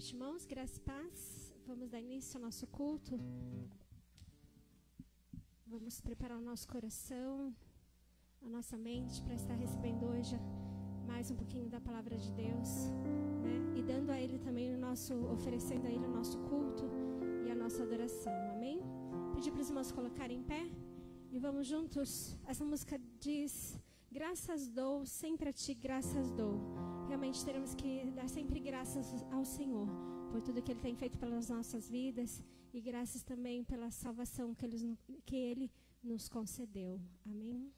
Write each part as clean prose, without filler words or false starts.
noite, irmãos. Graça e paz. Vamos dar início ao nosso culto. Vamos preparar o nosso coração, a nossa mente para estar recebendo hoje mais um pouquinho da palavra de Deus, né? E dando a Ele também oferecendo a Ele o nosso culto e a nossa adoração. Amém? Pedir para os irmãos colocarem em pé e vamos juntos. Essa música diz: graças dou, sempre a ti graças dou. Realmente teremos que dar sempre graças ao Senhor por tudo que Ele tem feito pelas nossas vidas e graças também pela salvação que Ele nos concedeu. Amém?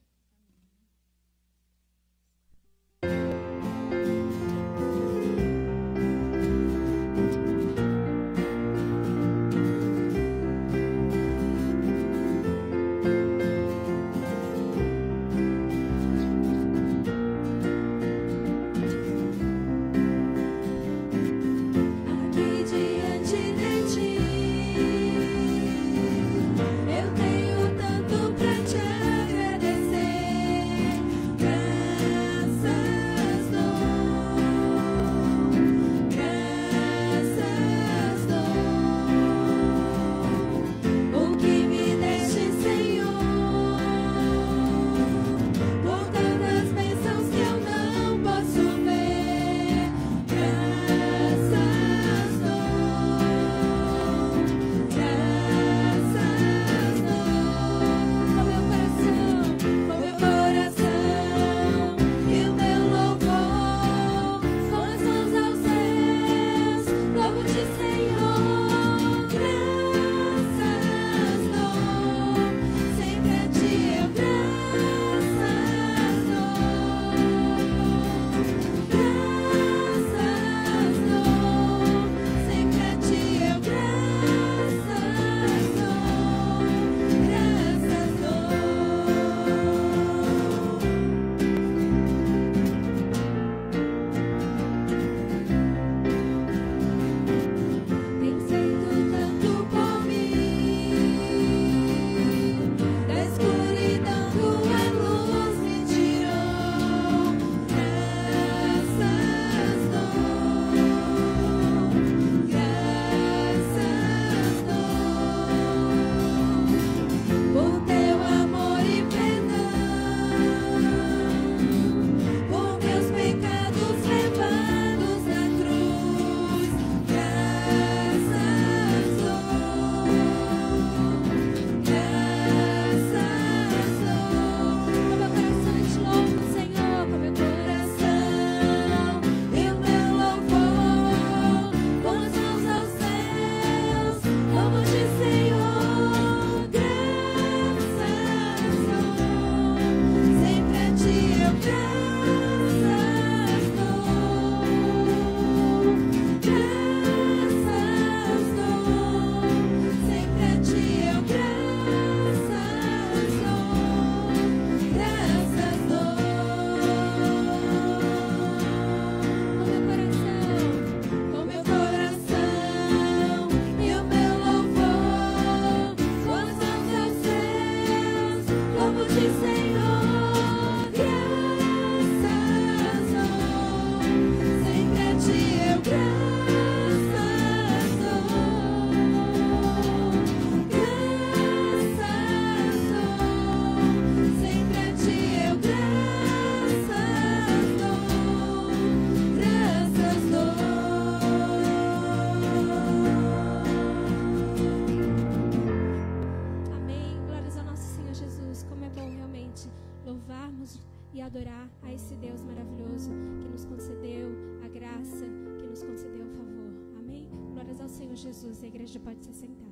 Jesus, a igreja pode se sentar.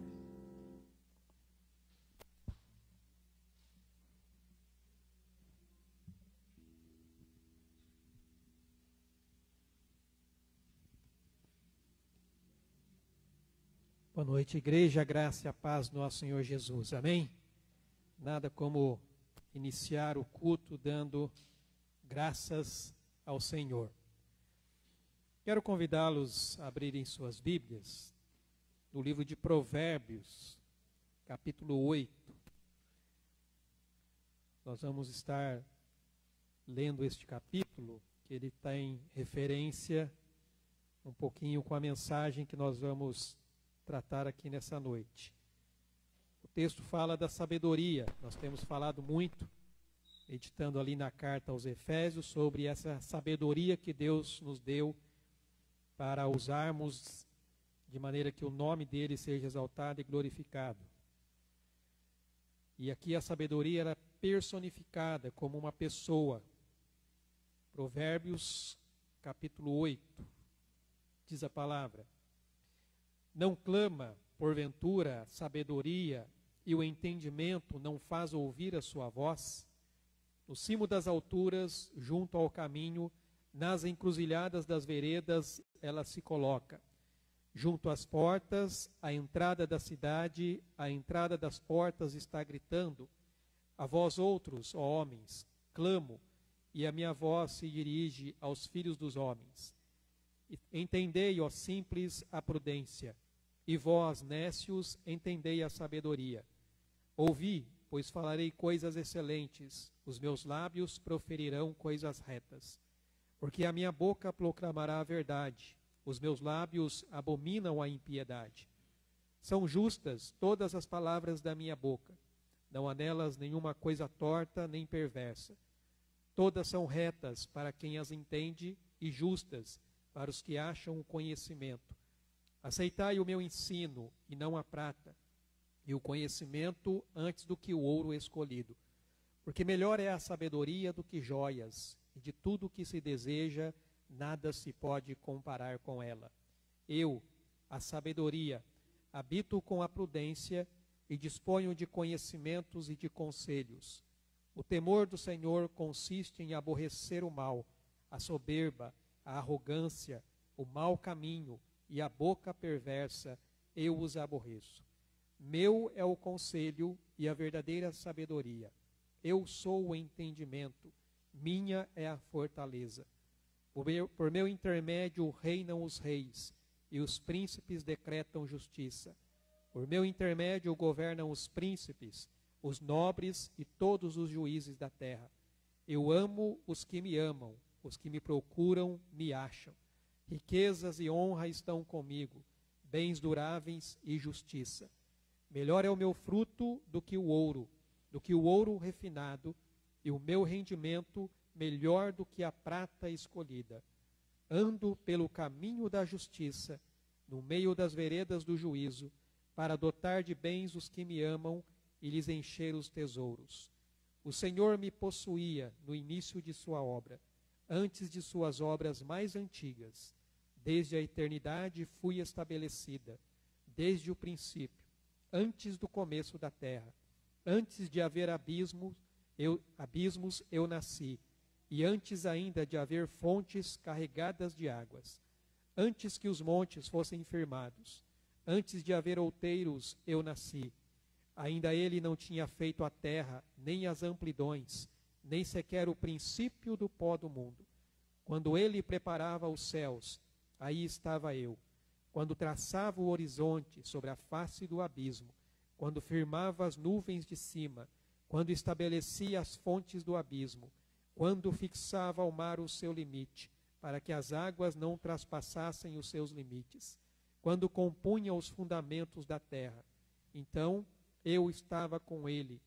Boa noite, igreja, a graça e a paz do nosso Senhor Jesus, amém? Nada como iniciar o culto dando graças ao Senhor. Quero convidá-los a abrirem suas Bíblias no livro de Provérbios, capítulo 8. Nós vamos estar lendo este capítulo, que ele tem referência um pouquinho com a mensagem que nós vamos tratar aqui nessa noite. O texto fala da sabedoria. Nós temos falado muito, meditando ali na carta aos Efésios, sobre essa sabedoria que Deus nos deu para usarmos de maneira que o nome dele seja exaltado e glorificado. E aqui a sabedoria era personificada como uma pessoa. Provérbios capítulo 8, diz a palavra: não clama, porventura, sabedoria, e o entendimento não faz ouvir a sua voz? No cimo das alturas, junto ao caminho, nas encruzilhadas das veredas, ela se coloca. Junto às portas, a entrada da cidade, a entrada das portas está gritando: a vós outros, ó homens, clamo, e a minha voz se dirige aos filhos dos homens. Entendei, ó simples, a prudência, e vós, nécios, entendei a sabedoria. Ouvi, pois falarei coisas excelentes, os meus lábios proferirão coisas retas. Porque a minha boca proclamará a verdade, os meus lábios abominam a impiedade. São justas todas as palavras da minha boca, não há nelas nenhuma coisa torta nem perversa. Todas são retas para quem as entende e justas para os que acham o conhecimento. Aceitai o meu ensino e não a prata, e o conhecimento antes do que o ouro escolhido. Porque melhor é a sabedoria do que joias, e de tudo o que se deseja, nada se pode comparar com ela. Eu, a sabedoria, habito com a prudência e disponho de conhecimentos e de conselhos. O temor do Senhor consiste em aborrecer o mal, a soberba, a arrogância, o mau caminho e a boca perversa, eu os aborreço. Meu é o conselho e a verdadeira sabedoria. Eu sou o entendimento, minha é a fortaleza. Por meu intermédio reinam os reis, e os príncipes decretam justiça. Por meu intermédio governam os príncipes, os nobres e todos os juízes da terra. Eu amo os que me amam, os que me procuram me acham. Riquezas e honra estão comigo, bens duráveis e justiça. Melhor é o meu fruto do que o ouro refinado, e o meu rendimento melhor do que a prata escolhida. Ando pelo caminho da justiça, no meio das veredas do juízo, para dotar de bens os que me amam e lhes encher os tesouros. O Senhor me possuía no início de sua obra, antes de suas obras mais antigas. Desde a eternidade fui estabelecida, desde o princípio, antes do começo da terra. Antes de haver abismos, eu nasci, e antes ainda de haver fontes carregadas de águas. Antes que os montes fossem firmados, antes de haver outeiros, eu nasci. Ainda ele não tinha feito a terra, nem as amplidões, nem sequer o princípio do pó do mundo. Quando ele preparava os céus, aí estava eu. Quando traçava o horizonte sobre a face do abismo, quando firmava as nuvens de cima, quando estabelecia as fontes do abismo, quando fixava ao mar o seu limite, para que as águas não traspassassem os seus limites, quando compunha os fundamentos da terra. Então eu estava com ele,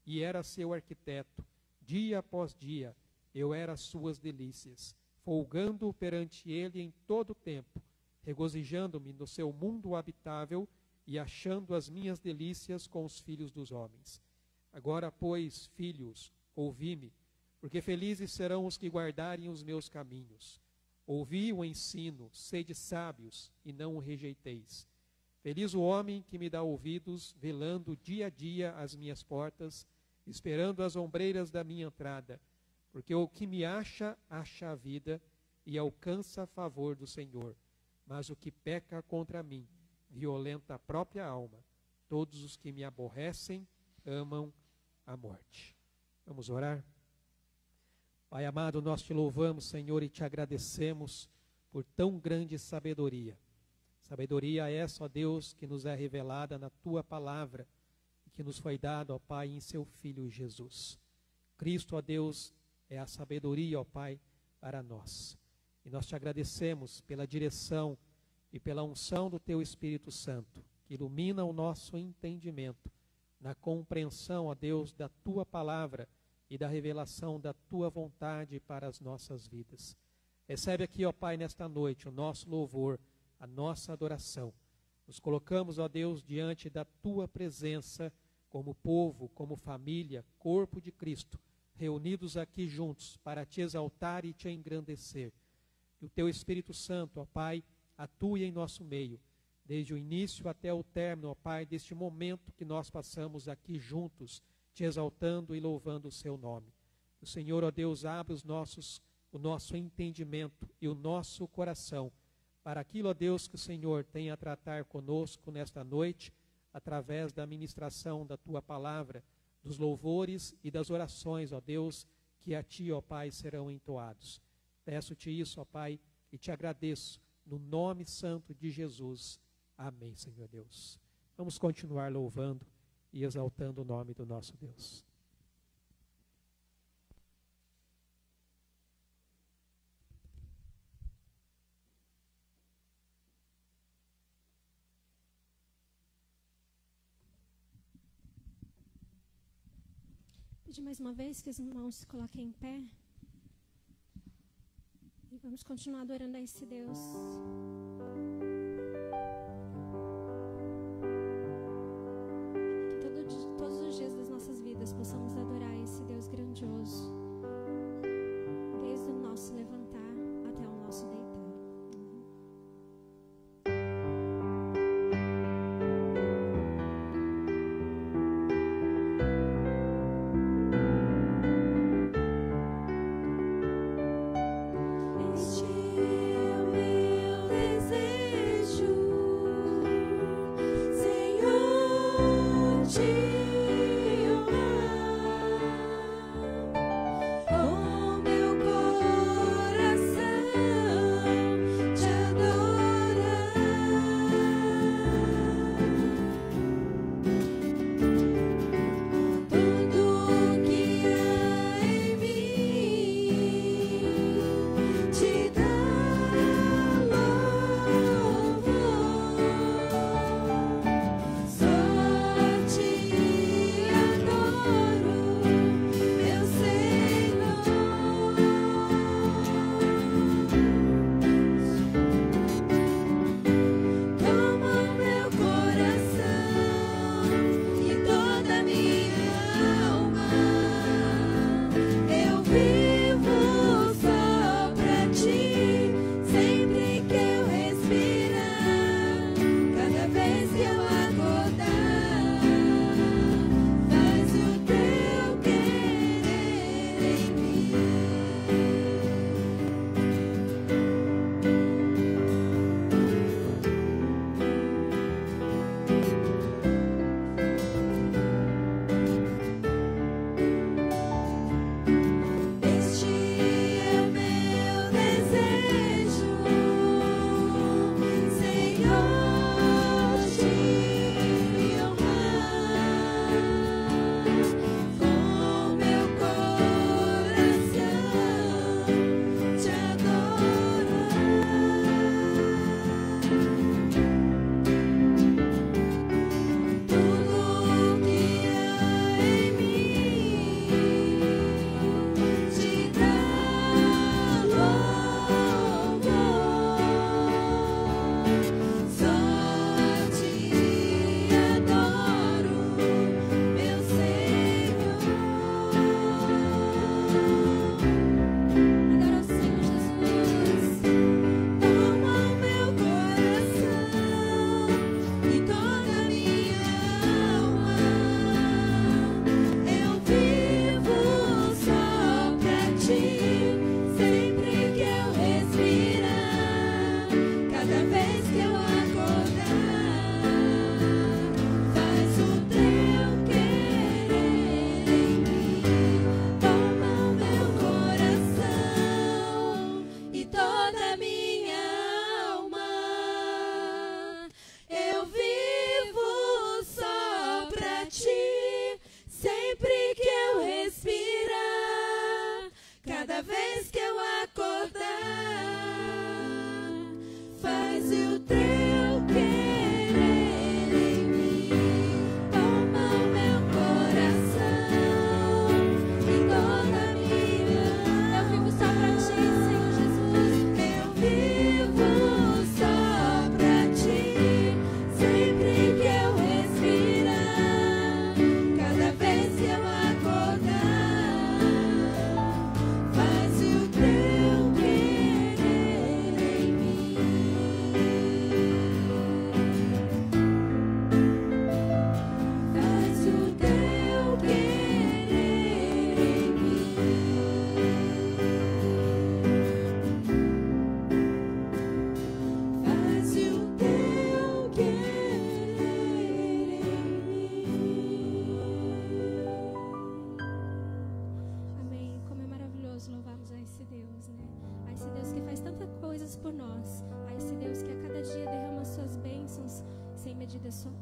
e era seu arquiteto. Dia após dia, eu era suas delícias, folgando perante ele em todo o tempo, regozijando-me no seu mundo habitável e achando as minhas delícias com os filhos dos homens. Agora, pois, filhos, ouvi-me, porque felizes serão os que guardarem os meus caminhos. Ouvi o ensino, sede sábios, e não o rejeiteis. Feliz o homem que me dá ouvidos, velando dia a dia as minhas portas, esperando as ombreiras da minha entrada, porque o que me acha, acha a vida, e alcança a favor do Senhor. Mas o que peca contra mim, violenta a própria alma. Todos os que me aborrecem, amam a morte. Vamos orar? Pai amado, nós te louvamos, Senhor, e te agradecemos por tão grande sabedoria. Sabedoria essa, ó Deus, que nos é revelada na tua palavra e que nos foi dada, ó Pai, em seu Filho Jesus. Cristo, ó Deus, é a sabedoria, ó Pai, para nós. E nós te agradecemos pela direção e pela unção do teu Espírito Santo, que ilumina o nosso entendimento na compreensão, ó Deus, da tua palavra e da revelação da tua vontade para as nossas vidas. Recebe aqui, ó Pai, nesta noite o nosso louvor, a nossa adoração. Nos colocamos, ó Deus, diante da tua presença como povo, como família, corpo de Cristo, reunidos aqui juntos para te exaltar e te engrandecer. Que o teu Espírito Santo, ó Pai, atue em nosso meio, desde o início até o término, ó Pai, deste momento que nós passamos aqui juntos, te exaltando e louvando o seu nome. O Senhor, ó Deus, abre o nosso entendimento e o nosso coração para aquilo, ó Deus, que o Senhor tem a tratar conosco nesta noite, através da ministração da tua palavra, dos louvores e das orações, ó Deus, que a ti, ó Pai, serão entoados. Peço-te isso, ó Pai, e te agradeço, no nome santo de Jesus. Amém, Senhor Deus. Vamos continuar louvando e exaltando o nome do nosso Deus. Pedir mais uma vez que os irmãos se coloquem em pé. E vamos continuar adorando a esse Deus. Que todos os dias das nossas vidas possamos adorar esse Deus grandioso. Desde o nosso levantar até o nosso deitar. Este é o meu desejo.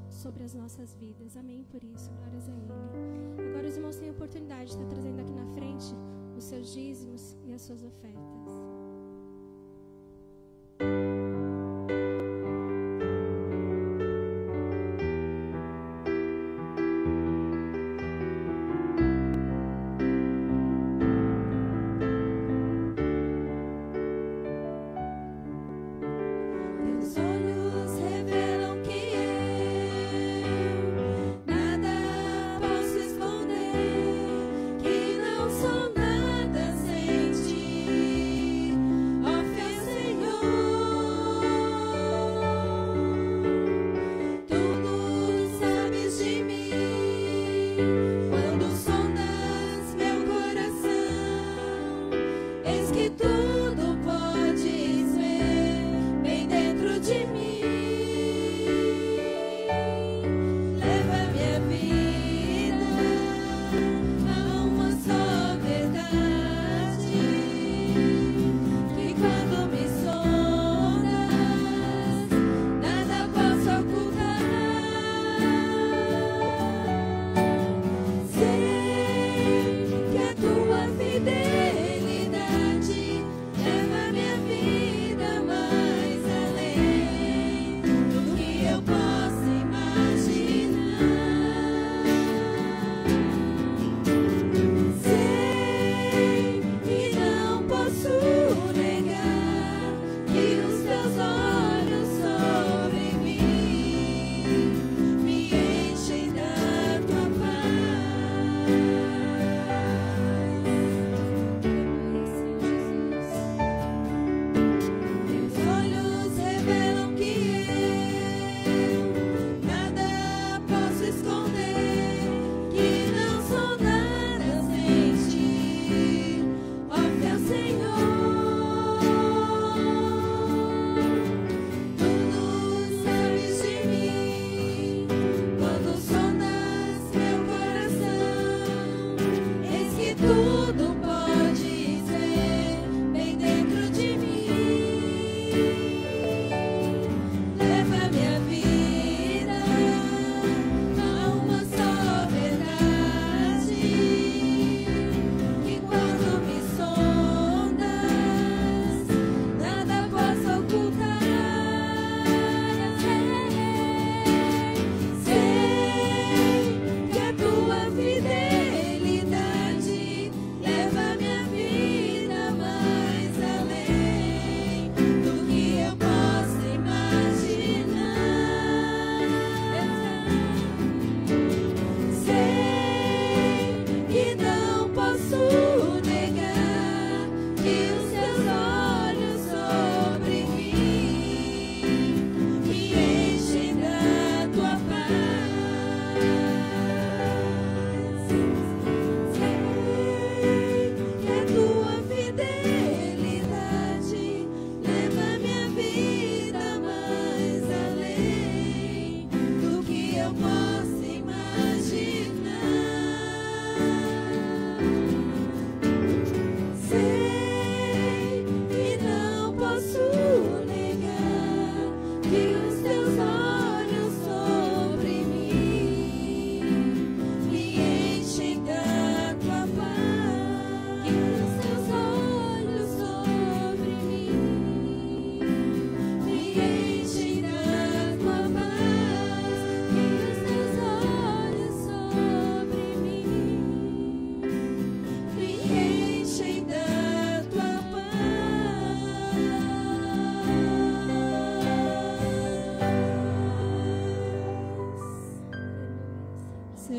Sobre as nossas vidas. Amém. Por isso, glórias a Ele. Agora os irmãos têm a oportunidade de estar trazendo aqui na frente os seus dízimos e as suas ofertas. Sou nada sem ti.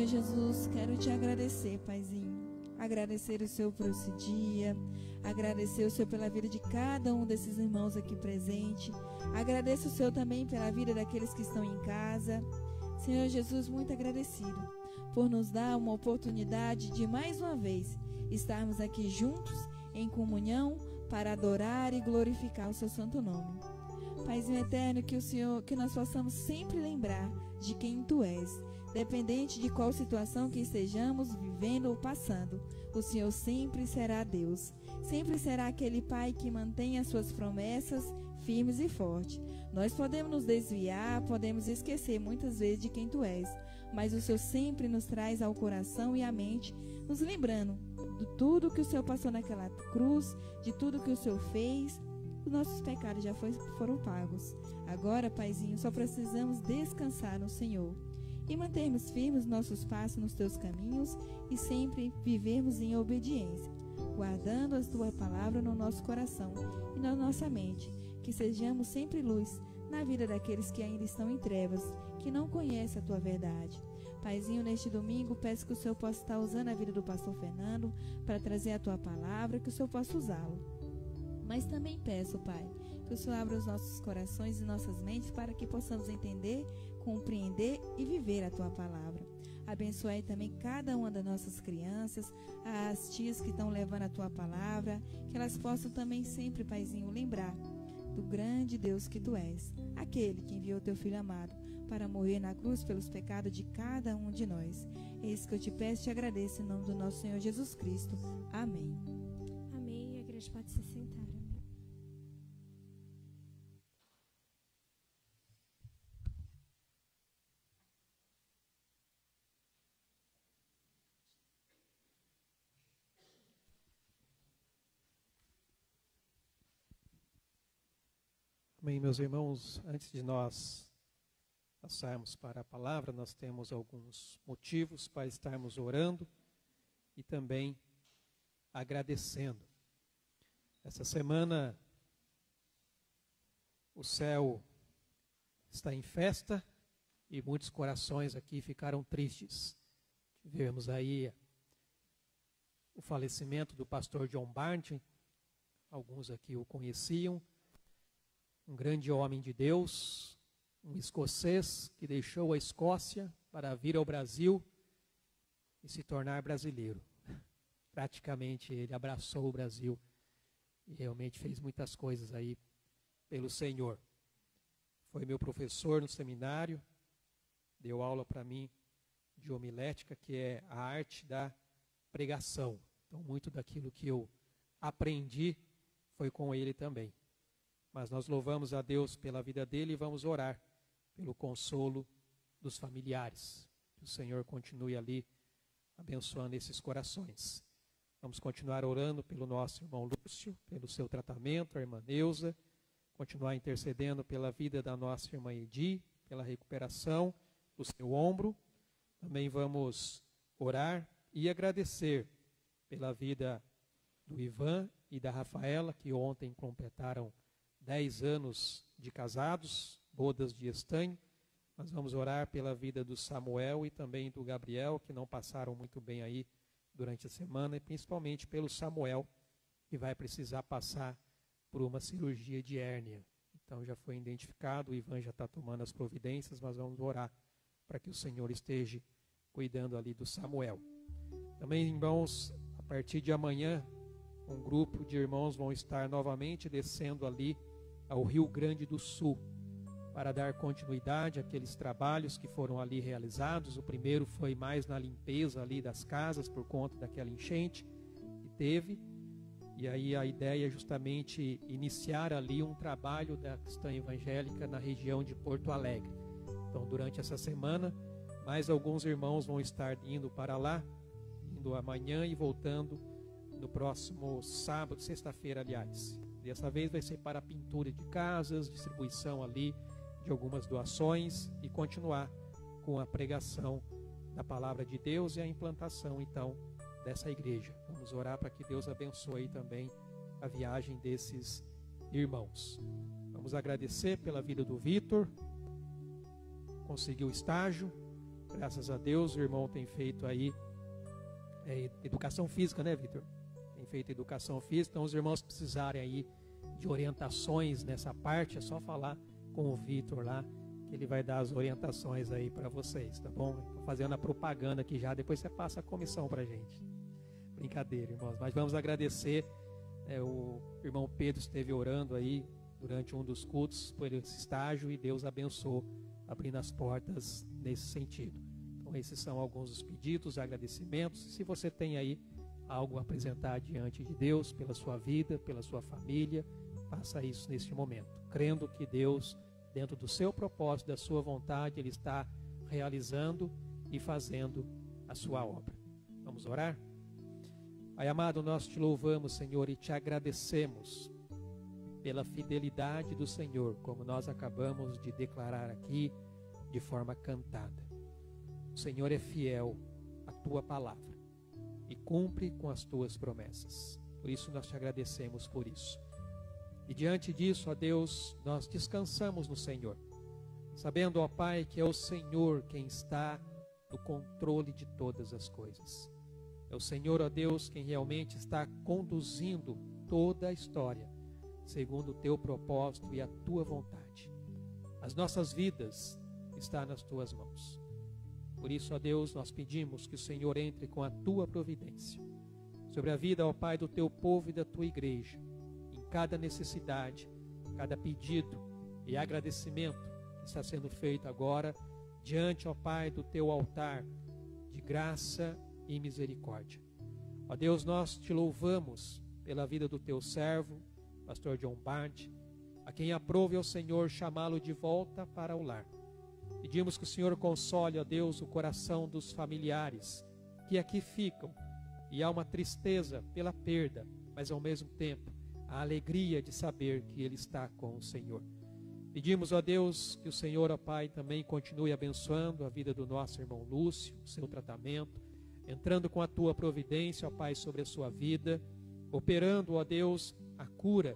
Senhor Jesus, quero te agradecer, Paizinho. Agradecer o Senhor por esse dia. Agradecer o Senhor pela vida de cada um desses irmãos aqui presente. Agradeço o Senhor também pela vida daqueles que estão em casa. Senhor Jesus, muito agradecido por nos dar uma oportunidade de mais uma vez estarmos aqui juntos em comunhão para adorar e glorificar o seu santo nome. Paizinho eterno, que nós possamos sempre lembrar de quem tu és. Dependente de qual situação que estejamos vivendo ou passando, o Senhor sempre será Deus. Sempre será aquele Pai que mantém as suas promessas firmes e fortes. Nós podemos nos desviar, podemos esquecer muitas vezes de quem tu és, mas o Senhor sempre nos traz ao coração e à mente, nos lembrando de tudo que o Senhor passou naquela cruz, de tudo que o Senhor fez. Os nossos pecados já foram pagos. Agora, Paizinho, só precisamos descansar no Senhor e mantermos firmes nossos passos nos teus caminhos e sempre vivermos em obediência, guardando a tua palavra no nosso coração e na nossa mente, que sejamos sempre luz na vida daqueles que ainda estão em trevas, que não conhecem a tua verdade. Paizinho, neste domingo, peço que o Senhor possa estar usando a vida do pastor Fernando para trazer a tua palavra, que o Senhor possa usá-lo. Mas também peço, Pai, que o Senhor abra os nossos corações e nossas mentes para que possamos entender, compreender e viver a tua palavra. Abençoe também cada uma das nossas crianças, as tias que estão levando a tua palavra, que elas possam também sempre, Paizinho, lembrar do grande Deus que tu és, aquele que enviou teu Filho amado para morrer na cruz pelos pecados de cada um de nós. É isso que eu te peço e te agradeço em nome do nosso Senhor Jesus Cristo. Amém. Amém. A igreja pode se sentar. Amém. Amém, meus irmãos. Antes de nós passarmos para a palavra, nós temos alguns motivos para estarmos orando e também agradecendo. Essa semana o céu está em festa e muitos corações aqui ficaram tristes. Tivemos aí o falecimento do pastor John Barton, alguns aqui o conheciam, um grande homem de Deus, um escocês que deixou a Escócia para vir ao Brasil e se tornar brasileiro. Praticamente ele abraçou o Brasil e realmente fez muitas coisas aí pelo Senhor. Foi meu professor no seminário, deu aula para mim de homilética, que é a arte da pregação. Então, muito daquilo que eu aprendi foi com ele também. Mas nós louvamos a Deus pela vida dele e vamos orar pelo consolo dos familiares. Que o Senhor continue ali abençoando esses corações. Vamos continuar orando pelo nosso irmão Lúcio, pelo seu tratamento, a irmã Neuza, continuar intercedendo pela vida da nossa irmã Edi, pela recuperação do seu ombro. Também vamos orar e agradecer pela vida do Ivan e da Rafaela, que ontem completaram 10 anos de casados, bodas de estanho. Nós vamos orar pela vida do Samuel e também do Gabriel, que não passaram muito bem aí durante a semana, e principalmente pelo Samuel, que vai precisar passar por uma cirurgia de hérnia. Então já foi identificado, o Ivan já está tomando as providências, mas vamos orar para que o Senhor esteja cuidando ali do Samuel. Também, irmãos, a partir de amanhã, um grupo de irmãos vão estar novamente descendo ali ao Rio Grande do Sul, para dar continuidade àqueles trabalhos que foram ali realizados. O primeiro foi mais na limpeza ali das casas, por conta daquela enchente que teve, e aí a ideia é justamente iniciar ali um trabalho da Cristã Evangélica na região de Porto Alegre. Então, durante essa semana, mais alguns irmãos vão estar indo para lá, indo amanhã e voltando no próximo sábado, sexta-feira, aliás. Dessa vez vai ser para pintura de casas, distribuição ali de algumas doações e continuar com a pregação da palavra de Deus e a implantação, então, dessa igreja. Vamos orar para que Deus abençoe também a viagem desses irmãos. Vamos agradecer pela vida do Vitor, conseguiu estágio, graças a Deus, o irmão tem feito aí educação física, né, Vitor? Tem feito educação física, então os irmãos precisarem aí de orientações nessa parte, é só falar com o Vitor lá, que ele vai dar as orientações aí para vocês, tá bom? Estou fazendo a propaganda aqui já, depois você passa a comissão para a gente. Brincadeira, irmãos, mas vamos agradecer, o irmão Pedro esteve orando aí durante um dos cultos por esse estágio e Deus abençoou, abrindo as portas nesse sentido. Então esses são alguns dos pedidos, agradecimentos. Se você tem aí algo a apresentar diante de Deus, pela sua vida, pela sua família, faça isso neste momento, crendo que Deus, dentro do seu propósito, da sua vontade, Ele está realizando e fazendo a sua obra. Vamos orar? Pai amado, nós te louvamos, Senhor, e te agradecemos pela fidelidade do Senhor, como nós acabamos de declarar aqui de forma cantada. O Senhor é fiel à tua palavra e cumpre com as tuas promessas. Por isso nós te agradecemos por isso. E diante disso, ó Deus, nós descansamos no Senhor, sabendo, ó Pai, que é o Senhor quem está no controle de todas as coisas. É o Senhor, ó Deus, quem realmente está conduzindo toda a história, segundo o teu propósito e a tua vontade. As nossas vidas estão nas tuas mãos. Por isso, ó Deus, nós pedimos que o Senhor entre com a tua providência sobre a vida, ó Pai, do teu povo e da tua igreja, em cada necessidade, cada pedido e agradecimento que está sendo feito agora, diante, ó Pai, do teu altar de graça e misericórdia. Ó Deus, nós te louvamos pela vida do teu servo, pastor John Bart, a quem aprove ao Senhor chamá-lo de volta para o lar. Pedimos que o Senhor console, ó Deus, o coração dos familiares que aqui ficam, e há uma tristeza pela perda, mas ao mesmo tempo a alegria de saber que ele está com o Senhor. Pedimos, ó Deus, que o Senhor, ó Pai, também continue abençoando a vida do nosso irmão Lúcio, o seu tratamento, entrando com a tua providência, ó Pai, sobre a sua vida, operando, ó Deus, a cura.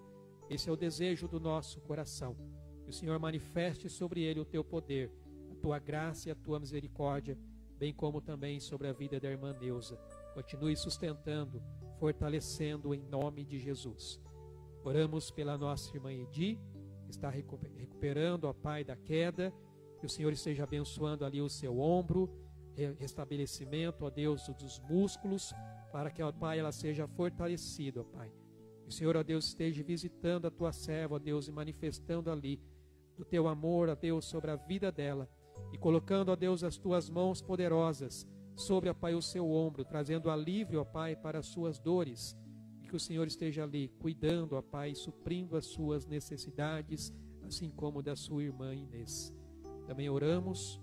Esse é o desejo do nosso coração. Que o Senhor manifeste sobre ele o teu poder, a tua graça e a tua misericórdia, bem como também sobre a vida da irmã Neuza. Continue sustentando, fortalecendo em nome de Jesus. Oramos pela nossa irmã Edi, que está recuperando, ó Pai, da queda. Que o Senhor esteja abençoando ali o seu ombro, restabelecimento, ó Deus, dos músculos, para que, ó Pai, ela seja fortalecida, ó Pai. Que o Senhor, ó Deus, esteja visitando a tua serva, ó Deus, e manifestando ali do teu amor, ó Deus, sobre a vida dela, e colocando, ó Deus, as tuas mãos poderosas sobre, ó Pai, o seu ombro, trazendo alívio, ó Pai, para as suas dores, e que o Senhor esteja ali cuidando, ó Pai, suprindo as suas necessidades, assim como da sua irmã Inês. Também oramos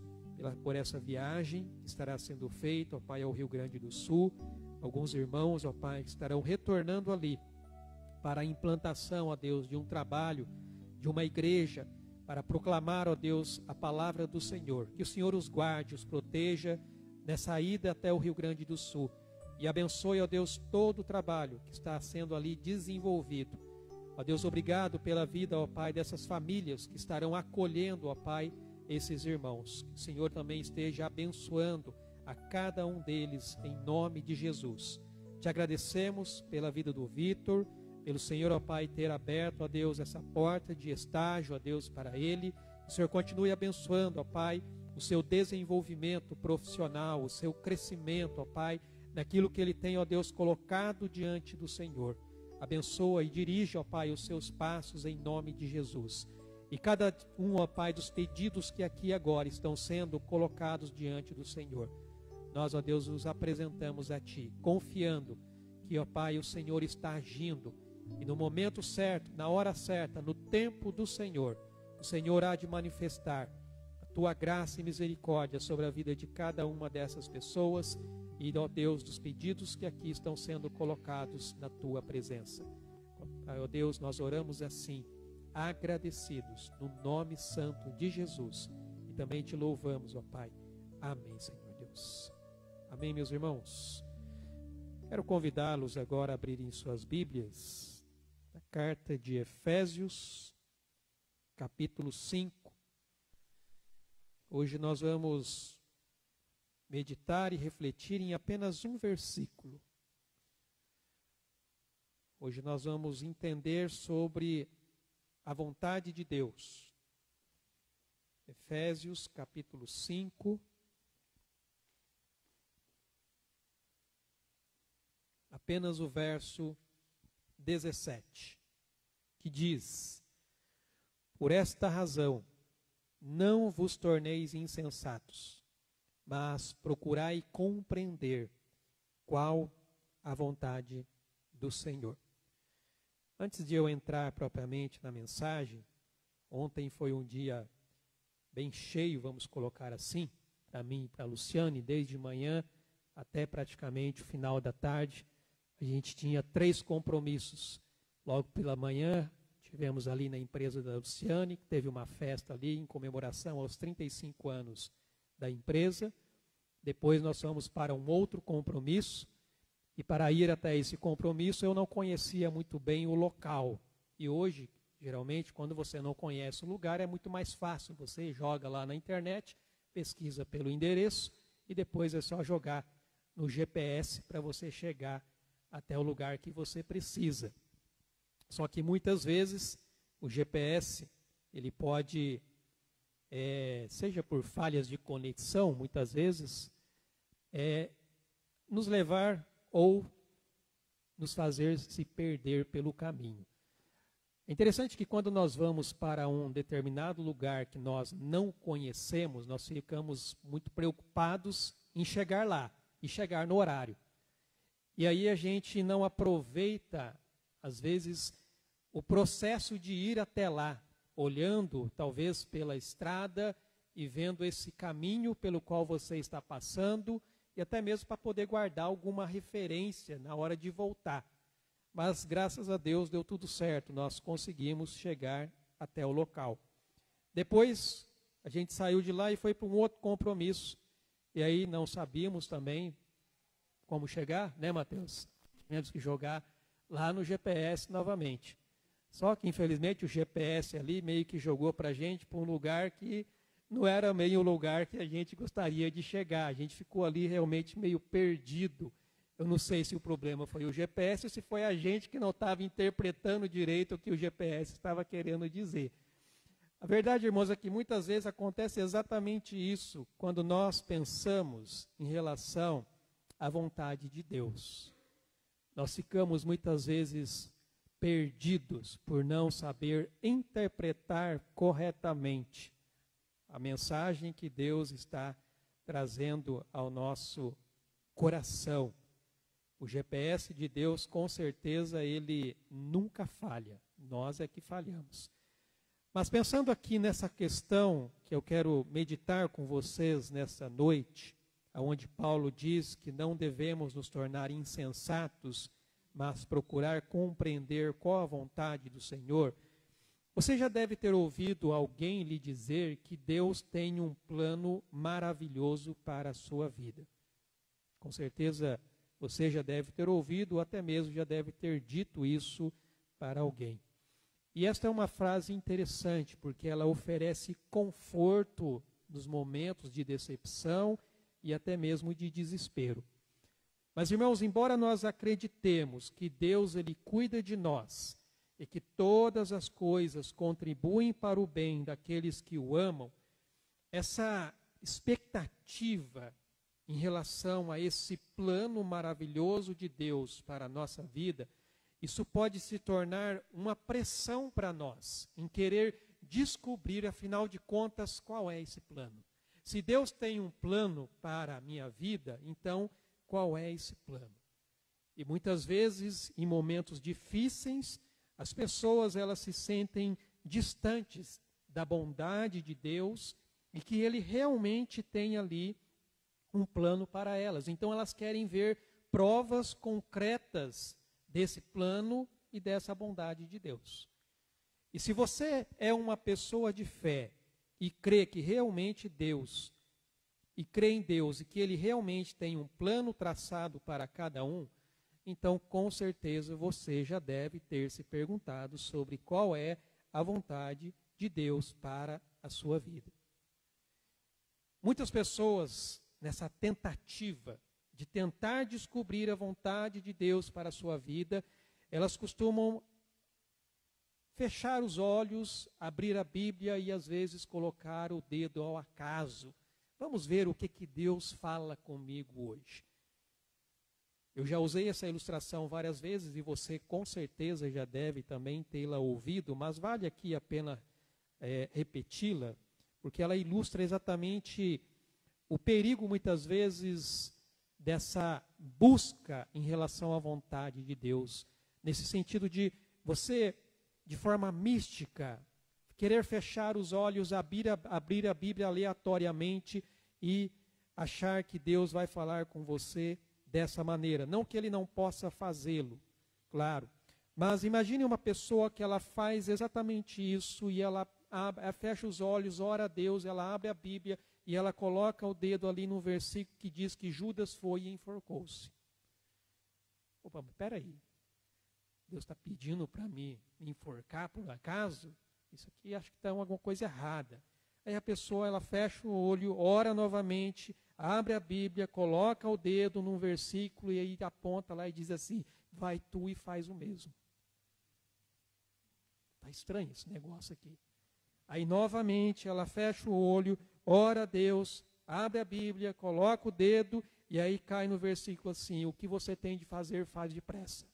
por essa viagem que estará sendo feita, ó Pai, ao Rio Grande do Sul. Alguns irmãos, ó Pai, que estarão retornando ali para a implantação, ó Deus, de um trabalho, de uma igreja, para proclamar, ó Deus, a palavra do Senhor. Que o Senhor os guarde, os proteja nessa ida até o Rio Grande do Sul. E abençoe, ó Deus, todo o trabalho que está sendo ali desenvolvido. Ó Deus, obrigado pela vida, ó Pai, dessas famílias que estarão acolhendo, ó Pai, esses irmãos. Que o Senhor também esteja abençoando a cada um deles, em nome de Jesus. Te agradecemos pela vida do Vitor, pelo Senhor, ó Pai, ter aberto, ó Deus, essa porta de estágio, ó Deus, para ele. O Senhor continue abençoando, ó Pai, o seu desenvolvimento profissional, o seu crescimento, ó Pai, naquilo que ele tem, ó Deus, colocado diante do Senhor. Abençoa e dirige, ó Pai, os seus passos em nome de Jesus. E cada um, ó Pai, dos pedidos que aqui agora estão sendo colocados diante do Senhor, nós, ó Deus, os apresentamos a Ti, confiando que, ó Pai, o Senhor está agindo, e no momento certo, na hora certa, no tempo do Senhor, o Senhor há de manifestar a Tua graça e misericórdia sobre a vida de cada uma dessas pessoas, e, ó Deus, dos pedidos que aqui estão sendo colocados na Tua presença. Ó Deus, nós oramos assim, agradecidos, no nome santo de Jesus, e também Te louvamos, ó Pai. Amém, Senhor Deus. Amém, meus irmãos. Quero convidá-los agora a abrirem suas Bíblias, a carta de Efésios, capítulo 5. Hoje nós vamos meditar e refletir em apenas um versículo. Hoje nós vamos entender sobre a vontade de Deus. Efésios capítulo 5. Apenas o verso 17, que diz: Por esta razão, não vos torneis insensatos, mas procurai compreender qual a vontade do Senhor. Antes de eu entrar propriamente na mensagem, ontem foi um dia bem cheio, vamos colocar assim, para mim e para a Luciane, desde manhã até praticamente o final da tarde. A gente tinha 3 compromissos. Logo pela manhã, tivemos ali na empresa da Luciane, que teve uma festa ali em comemoração aos 35 anos da empresa. Depois nós fomos para um outro compromisso, e para ir até esse compromisso eu não conhecia muito bem o local. E hoje, geralmente, quando você não conhece o lugar, é muito mais fácil. Você joga lá na internet, pesquisa pelo endereço, e depois é só jogar no GPS para você chegar até o lugar que você precisa. Só que muitas vezes o GPS, ele pode, seja por falhas de conexão, muitas vezes, nos levar ou nos fazer se perder pelo caminho. É interessante que quando nós vamos para um determinado lugar que nós não conhecemos, nós ficamos muito preocupados em chegar lá e chegar no horário. E aí a gente não aproveita, às vezes, o processo de ir até lá, olhando talvez pela estrada e vendo esse caminho pelo qual você está passando, e até mesmo para poder guardar alguma referência na hora de voltar. Mas graças a Deus deu tudo certo, nós conseguimos chegar até o local. Depois a gente saiu de lá e foi para um outro compromisso, e aí não sabíamos também como chegar, né, Mateus? Tivemos que jogar lá no GPS novamente. Só que, infelizmente, o GPS ali meio que jogou para a gente para um lugar que não era meio o lugar que a gente gostaria de chegar. A gente ficou ali realmente meio perdido. Eu não sei se o problema foi o GPS ou se foi a gente que não estava interpretando direito o que o GPS estava querendo dizer. A verdade, irmãos, é que muitas vezes acontece exatamente isso quando nós pensamos em relação à vontade de Deus. Nós ficamos muitas vezes perdidos por não saber interpretar corretamente a mensagem que Deus está trazendo ao nosso coração. O GPS de Deus, com certeza, ele nunca falha. Nós é que falhamos. Mas pensando aqui nessa questão que eu quero meditar com vocês nessa noite, onde Paulo diz que não devemos nos tornar insensatos, mas procurar compreender qual a vontade do Senhor. Você já deve ter ouvido alguém lhe dizer que Deus tem um plano maravilhoso para a sua vida. Com certeza você já deve ter ouvido, ou até mesmo já deve ter dito isso para alguém. E esta é uma frase interessante, porque ela oferece conforto nos momentos de decepção e até mesmo de desespero. Mas, irmãos, embora nós acreditemos que Deus ele cuida de nós e que todas as coisas contribuem para o bem daqueles que o amam, essa expectativa em relação a esse plano maravilhoso de Deus para a nossa vida, isso pode se tornar uma pressão para nós, em querer descobrir, afinal de contas, qual é esse plano. Se Deus tem um plano para a minha vida, então, qual é esse plano? E muitas vezes, em momentos difíceis, as pessoas elas se sentem distantes da bondade de Deus e que Ele realmente tem ali um plano para elas. Então elas querem ver provas concretas desse plano e dessa bondade de Deus. E se você é uma pessoa de fé e crê que realmente Deus, e crê em Deus e que Ele realmente tem um plano traçado para cada um, então com certeza você já deve ter se perguntado sobre qual é a vontade de Deus para a sua vida. Muitas pessoas nessa tentativa de tentar descobrir a vontade de Deus para a sua vida, elas costumam fechar os olhos, abrir a Bíblia e às vezes colocar o dedo ao acaso. Vamos ver o que Deus fala comigo hoje. Eu já usei essa ilustração várias vezes e você com certeza já deve também tê-la ouvido, mas vale aqui a pena repeti-la, porque ela ilustra exatamente o perigo muitas vezes dessa busca em relação à vontade de Deus, nesse sentido de você, de forma mística, querer fechar os olhos, abrir a Bíblia aleatoriamente e achar que Deus vai falar com você dessa maneira. Não que Ele não possa fazê-lo, claro. Mas imagine uma pessoa que ela faz exatamente isso e ela fecha os olhos, ora a Deus, ela abre a Bíblia e ela coloca o dedo ali no versículo que diz que Judas foi e enforcou-se. Opa, espera aí. Deus está pedindo para me enforcar por acaso? Isso aqui acho que está alguma coisa errada. Aí a pessoa ela fecha o olho, ora novamente, abre a Bíblia, coloca o dedo num versículo e aí aponta lá e diz assim, vai tu e faz o mesmo. Está estranho esse negócio aqui. Aí novamente ela fecha o olho, ora a Deus, abre a Bíblia, coloca o dedo e aí cai no versículo assim, o que você tem de fazer, faz depressa.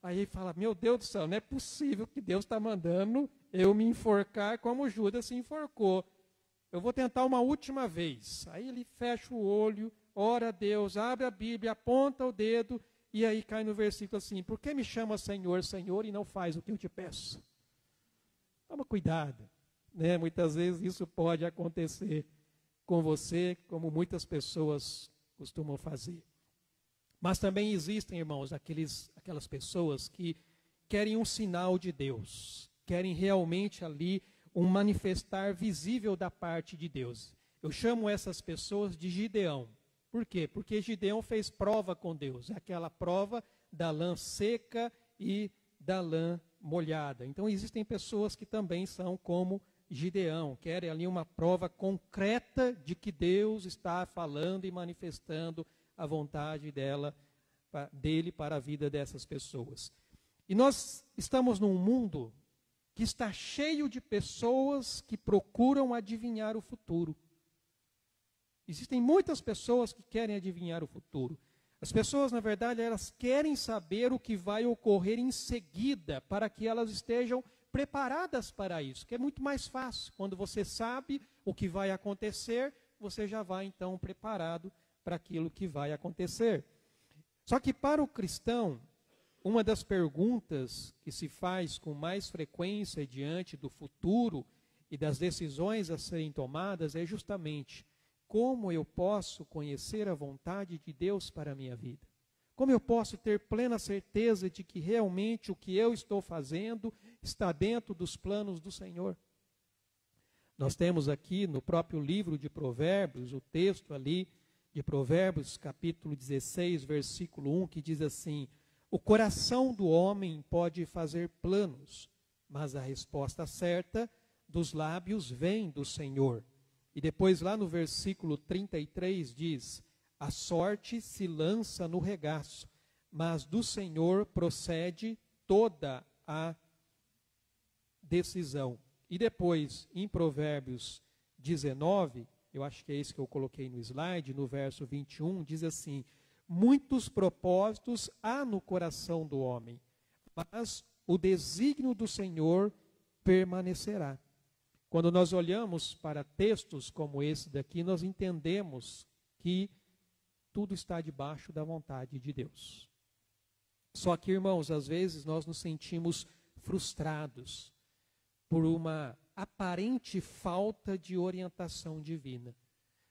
Aí fala, meu Deus do céu, não é possível que Deus está mandando eu me enforcar como Judas se enforcou. Eu vou tentar uma última vez. Aí ele fecha o olho, ora a Deus, abre a Bíblia, aponta o dedo e aí cai no versículo assim, por que me chama Senhor, Senhor e não faz o que eu te peço? Toma cuidado, né? Muitas vezes isso pode acontecer com você, como muitas pessoas costumam fazer. Mas também existem, irmãos, aquelas pessoas que querem um sinal de Deus, querem realmente ali um manifestar visível da parte de Deus. Eu chamo essas pessoas de Gideão. Por quê? Porque Gideão fez prova com Deus, aquela prova da lã seca e da lã molhada. Então existem pessoas que também são como Gideão, querem ali uma prova concreta de que Deus está falando e manifestando a vontade dele para a vida dessas pessoas. E nós estamos num mundo que está cheio de pessoas que procuram adivinhar o futuro. Existem muitas pessoas que querem adivinhar o futuro. As pessoas, na verdade, elas querem saber o que vai ocorrer em seguida, para que elas estejam preparadas para isso, que é muito mais fácil. Quando você sabe o que vai acontecer, você já vai então preparado para aquilo que vai acontecer. Só que para o cristão, uma das perguntas que se faz com mais frequência diante do futuro e das decisões a serem tomadas é justamente como eu posso conhecer a vontade de Deus para a minha vida? Como eu posso ter plena certeza de que realmente o que eu estou fazendo está dentro dos planos do Senhor? Nós temos aqui no próprio livro de Provérbios, o texto ali de Provérbios, capítulo 16, versículo 1, que diz assim, o coração do homem pode fazer planos, mas a resposta certa dos lábios vem do Senhor. E depois lá no versículo 33 diz, a sorte se lança no regaço, mas do Senhor procede toda a decisão. E depois, em Provérbios 19, eu acho que é esse que eu coloquei no slide, no verso 21, diz assim, muitos propósitos há no coração do homem, mas o desígnio do Senhor permanecerá. Quando nós olhamos para textos como esse daqui, nós entendemos que tudo está debaixo da vontade de Deus. Só que, irmãos, às vezes nós nos sentimos frustrados por uma aparente falta de orientação divina.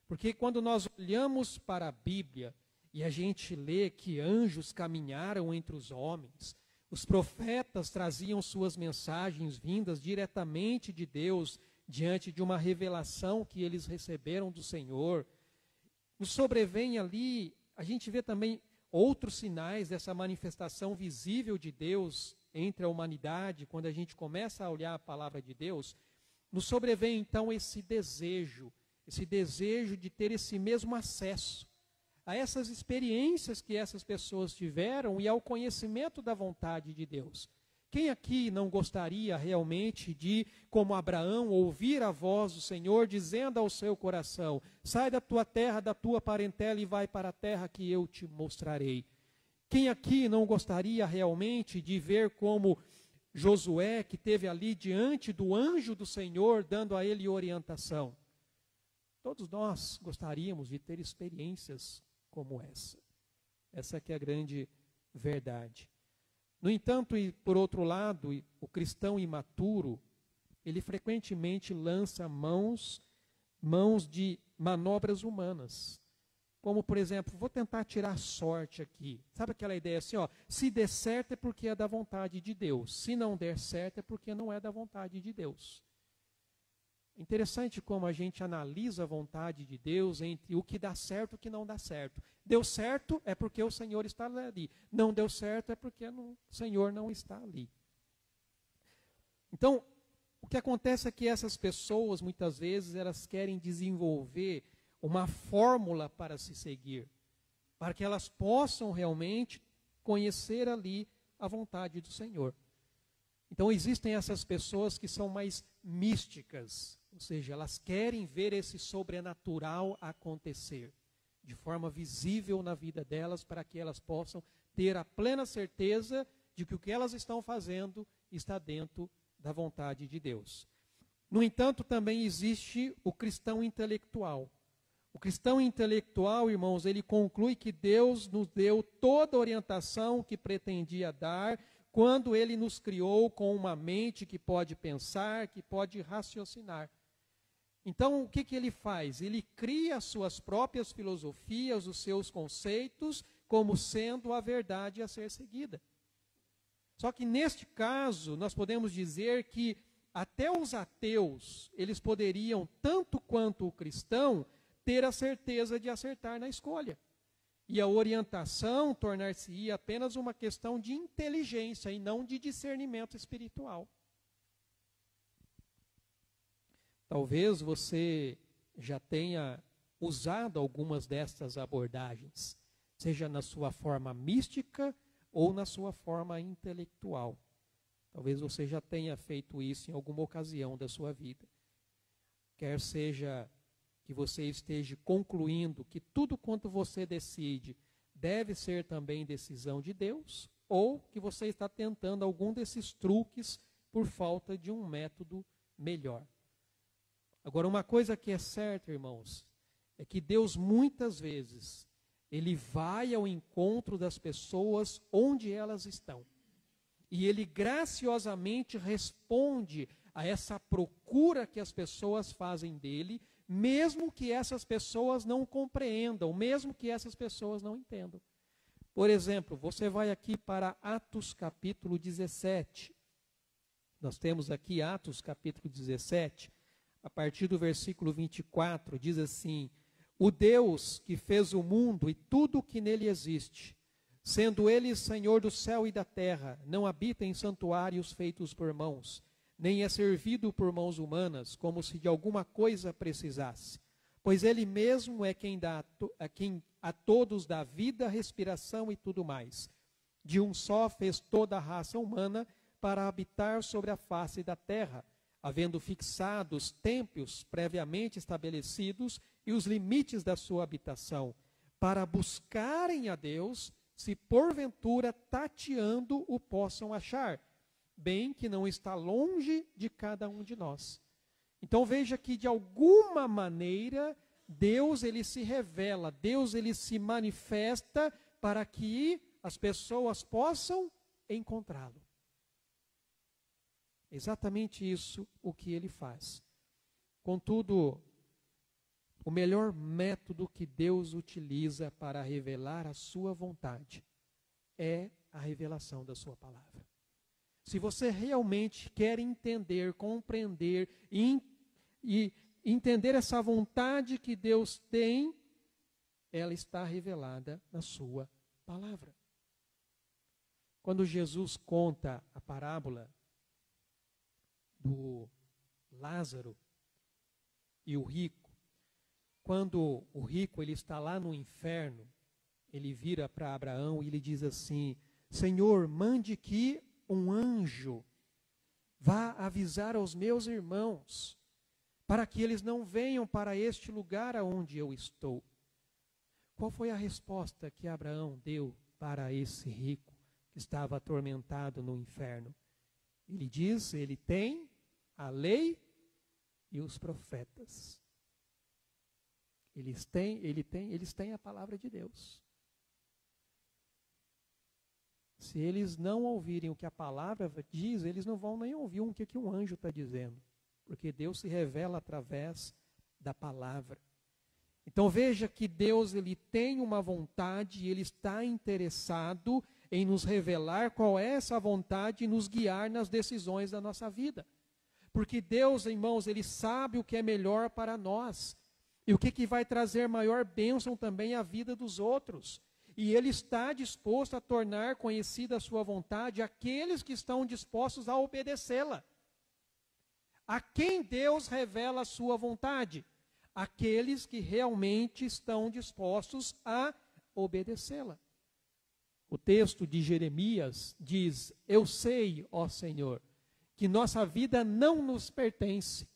Porque quando nós olhamos para a Bíblia e a gente lê que anjos caminharam entre os homens, os profetas traziam suas mensagens vindas diretamente de Deus, diante de uma revelação que eles receberam do Senhor, nos sobrevém ali, a gente vê também outros sinais dessa manifestação visível de Deus entre a humanidade, quando a gente começa a olhar a palavra de Deus, nos sobrevém então esse desejo de ter esse mesmo acesso a essas experiências que essas pessoas tiveram e ao conhecimento da vontade de Deus. Quem aqui não gostaria realmente de, como Abraão, ouvir a voz do Senhor dizendo ao seu coração: sai da tua terra, da tua parentela e vai para a terra que eu te mostrarei? Quem aqui não gostaria realmente de ver como Josué, que esteve ali diante do anjo do Senhor, dando a ele orientação? Todos nós gostaríamos de ter experiências como essa. Essa que é a grande verdade. No entanto, e por outro lado, o cristão imaturo, ele frequentemente lança mãos de manobras humanas. Como, por exemplo, vou tentar tirar sorte aqui. Sabe aquela ideia assim, se der certo é porque é da vontade de Deus. Se não der certo é porque não é da vontade de Deus. Interessante como a gente analisa a vontade de Deus entre o que dá certo e o que não dá certo. Deu certo é porque o Senhor está ali. Não deu certo é porque o Senhor não está ali. Então, o que acontece é que essas pessoas, muitas vezes, elas querem desenvolver uma fórmula para se seguir, para que elas possam realmente conhecer ali a vontade do Senhor. Então, existem essas pessoas que são mais místicas, ou seja, elas querem ver esse sobrenatural acontecer de forma visível na vida delas, para que elas possam ter a plena certeza de que o que elas estão fazendo está dentro da vontade de Deus. No entanto, também existe o cristão intelectual. O cristão intelectual, irmãos, ele conclui que Deus nos deu toda a orientação que pretendia dar quando ele nos criou com uma mente que pode pensar, que pode raciocinar. Então, o que ele faz? Ele cria as suas próprias filosofias, os seus conceitos, como sendo a verdade a ser seguida. Só que neste caso, nós podemos dizer que até os ateus, eles poderiam, tanto quanto o cristão, ter a certeza de acertar na escolha. E a orientação tornar-se-ia apenas uma questão de inteligência e não de discernimento espiritual. Talvez você já tenha usado algumas destas abordagens, seja na sua forma mística ou na sua forma intelectual. Talvez você já tenha feito isso em alguma ocasião da sua vida. Quer seja que você esteja concluindo que tudo quanto você decide deve ser também decisão de Deus, ou que você está tentando algum desses truques por falta de um método melhor. Agora, uma coisa que é certa, irmãos, é que Deus muitas vezes, Ele vai ao encontro das pessoas onde elas estão. E Ele graciosamente responde a essa procura que as pessoas fazem dEle, mesmo que essas pessoas não compreendam, mesmo que essas pessoas não entendam. Por exemplo, você vai aqui para Atos capítulo 17. Nós temos aqui Atos capítulo 17, a partir do versículo 24, diz assim: o Deus que fez o mundo e tudo o que nele existe, sendo Ele Senhor do céu e da terra, não habita em santuários feitos por mãos, nem é servido por mãos humanas, como se de alguma coisa precisasse. Pois Ele mesmo é quem a todos dá vida, respiração e tudo mais. De um só fez toda a raça humana para habitar sobre a face da terra, havendo fixado os tempos previamente estabelecidos e os limites da sua habitação, para buscarem a Deus, se porventura tateando o possam achar, bem que não está longe de cada um de nós. Então veja que de alguma maneira Deus ele se revela, Deus ele se manifesta para que as pessoas possam encontrá-lo. Exatamente isso o que ele faz. Contudo, o melhor método que Deus utiliza para revelar a sua vontade é a revelação da sua palavra. Se você realmente quer entender, compreender e entender essa vontade que Deus tem, ela está revelada na sua palavra. Quando Jesus conta a parábola do Lázaro e o rico. Quando o rico ele está lá no inferno, ele vira para Abraão e ele diz assim: Senhor, mande que um anjo vá avisar aos meus irmãos, para que eles não venham para este lugar aonde eu estou. Qual foi a resposta que Abraão deu para esse rico que estava atormentado no inferno? Ele diz, ele tem a lei e os profetas. Eles têm a palavra de Deus. Se eles não ouvirem o que a palavra diz, eles não vão nem ouvir o que um anjo está dizendo. Porque Deus se revela através da palavra. Então veja que Deus ele tem uma vontade, ele está interessado em nos revelar qual é essa vontade e nos guiar nas decisões da nossa vida. Porque Deus, irmãos, ele sabe o que é melhor para nós. E o que vai trazer maior bênção também à vida dos outros. E ele está disposto a tornar conhecida a sua vontade àqueles que estão dispostos a obedecê-la. A quem Deus revela a sua vontade? Aqueles que realmente estão dispostos a obedecê-la. O texto de Jeremias diz: Eu sei, ó Senhor, que nossa vida não nos pertence.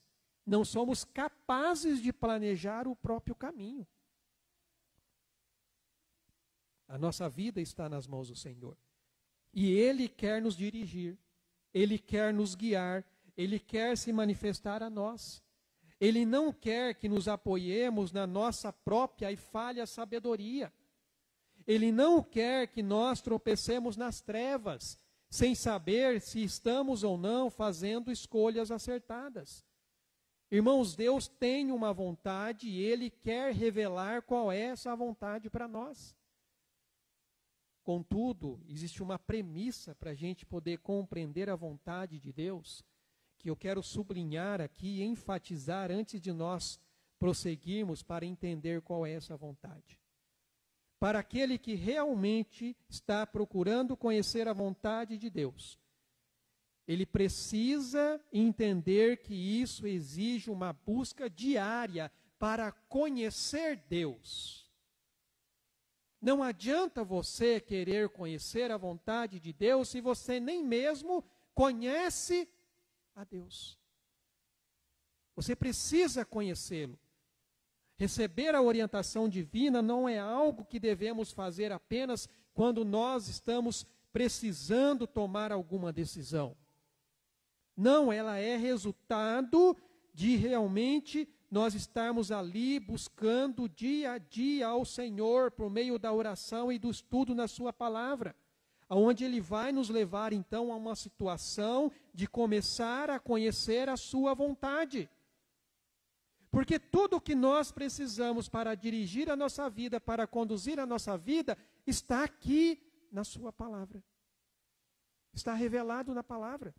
Não somos capazes de planejar o próprio caminho. A nossa vida está nas mãos do Senhor. E Ele quer nos dirigir. Ele quer nos guiar. Ele quer se manifestar a nós. Ele não quer que nos apoiemos na nossa própria e falha sabedoria. Ele não quer que nós tropecemos nas trevas, sem saber se estamos ou não fazendo escolhas acertadas. Irmãos, Deus tem uma vontade e Ele quer revelar qual é essa vontade para nós. Contudo, existe uma premissa para a gente poder compreender a vontade de Deus, que eu quero sublinhar aqui e enfatizar antes de nós prosseguirmos para entender qual é essa vontade. Para aquele que realmente está procurando conhecer a vontade de Deus, ele precisa entender que isso exige uma busca diária para conhecer Deus. Não adianta você querer conhecer a vontade de Deus se você nem mesmo conhece a Deus. Você precisa conhecê-lo. Receber a orientação divina não é algo que devemos fazer apenas quando nós estamos precisando tomar alguma decisão. Não, ela é resultado de realmente nós estarmos ali buscando dia a dia ao Senhor por meio da oração e do estudo na sua palavra, onde Ele vai nos levar então a uma situação de começar a conhecer a sua vontade. Porque tudo o que nós precisamos para dirigir a nossa vida, para conduzir a nossa vida, está aqui na sua palavra. Está revelado na palavra.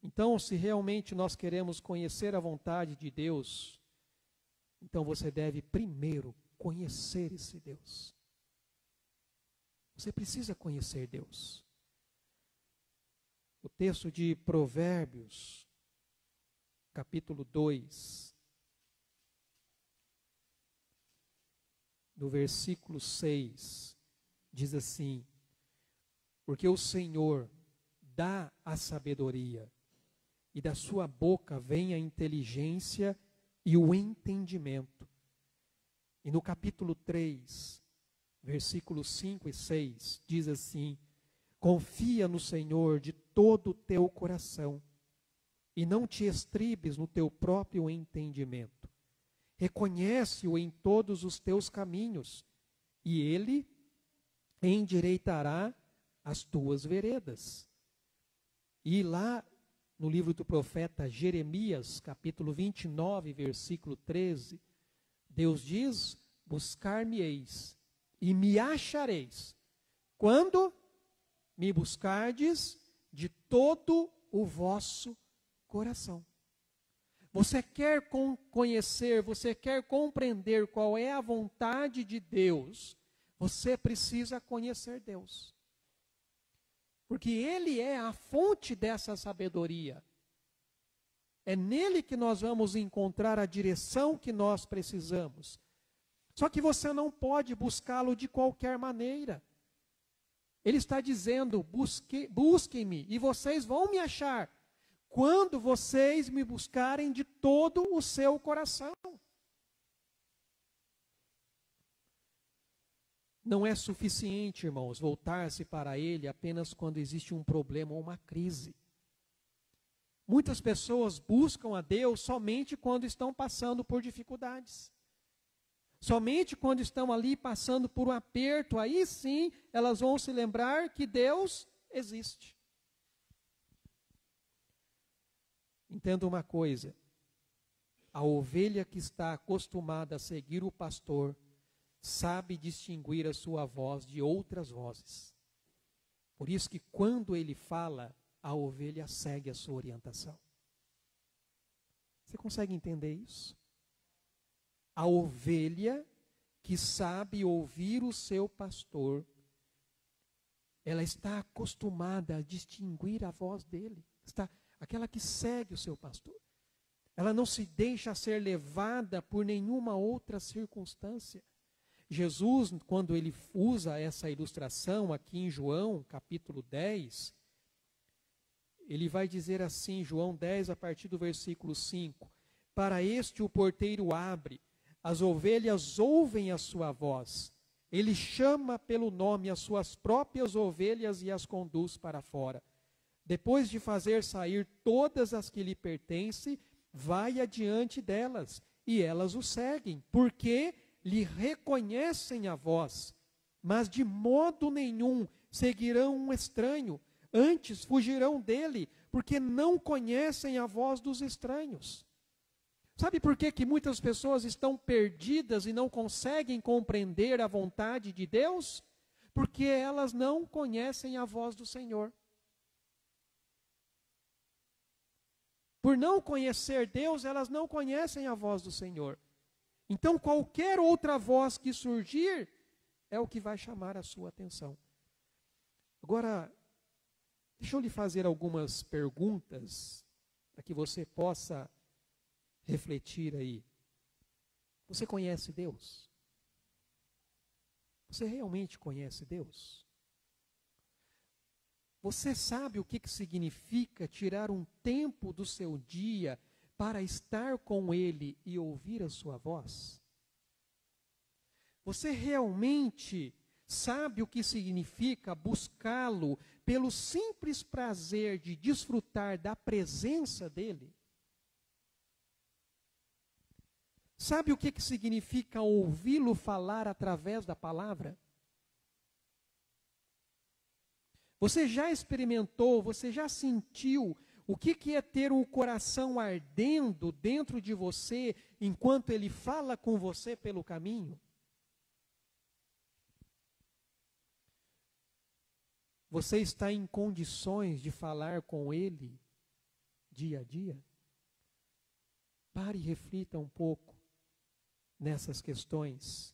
Então, se realmente nós queremos conhecer a vontade de Deus, então você deve primeiro conhecer esse Deus. Você precisa conhecer Deus. O texto de Provérbios, capítulo 2, no versículo 6, diz assim: Porque o Senhor dá a sabedoria, e da sua boca vem a inteligência e o entendimento. E no capítulo 3, versículos 5 e 6, diz assim: Confia no Senhor de todo o teu coração, e não te estribes no teu próprio entendimento. Reconhece-o em todos os teus caminhos, e Ele endireitará as tuas veredas. E lá no livro do profeta Jeremias, capítulo 29, versículo 13, Deus diz: Buscar-me-eis e me achareis, quando me buscardes de todo o vosso coração. Você quer conhecer, você quer compreender qual é a vontade de Deus, você precisa conhecer Deus. Porque Ele é a fonte dessa sabedoria. É nele que nós vamos encontrar a direção que nós precisamos. Só que você não pode buscá-lo de qualquer maneira. Ele está dizendo, busquem-me e vocês vão me achar, quando vocês me buscarem de todo o seu coração. Não é suficiente, irmãos, voltar-se para Ele apenas quando existe um problema ou uma crise. Muitas pessoas buscam a Deus somente quando estão passando por dificuldades. Somente quando estão ali passando por um aperto, aí sim elas vão se lembrar que Deus existe. Entenda uma coisa, a ovelha que está acostumada a seguir o pastor, sabe distinguir a sua voz de outras vozes. Por isso que quando ele fala, a ovelha segue a sua orientação. Você consegue entender isso? A ovelha que sabe ouvir o seu pastor, ela está acostumada a distinguir a voz dele. Aquela que segue o seu pastor. Ela não se deixa ser levada por nenhuma outra circunstância. Jesus, quando ele usa essa ilustração aqui em João, capítulo 10, ele vai dizer assim, João 10, a partir do versículo 5, para este o porteiro abre, as ovelhas ouvem a sua voz, ele chama pelo nome as suas próprias ovelhas e as conduz para fora. Depois de fazer sair todas as que lhe pertencem, vai adiante delas, e elas o seguem, porque lhe reconhecem a voz, mas de modo nenhum seguirão um estranho, antes fugirão dele, porque não conhecem a voz dos estranhos. Sabe por que muitas pessoas estão perdidas e não conseguem compreender a vontade de Deus? Porque elas não conhecem a voz do Senhor. Por não conhecer Deus, elas não conhecem a voz do Senhor. Então, qualquer outra voz que surgir, é o que vai chamar a sua atenção. Agora, deixa eu lhe fazer algumas perguntas, para que você possa refletir aí. Você conhece Deus? Você realmente conhece Deus? Você sabe o que significa tirar um tempo do seu dia para estar com Ele e ouvir a sua voz? Você realmente sabe o que significa buscá-lo pelo simples prazer de desfrutar da presença dEle? Sabe o que significa ouvi-lo falar através da palavra? Você já experimentou, você já sentiu o que é ter o coração ardendo dentro de você enquanto Ele fala com você pelo caminho? Você está em condições de falar com Ele dia a dia? Pare e reflita um pouco nessas questões.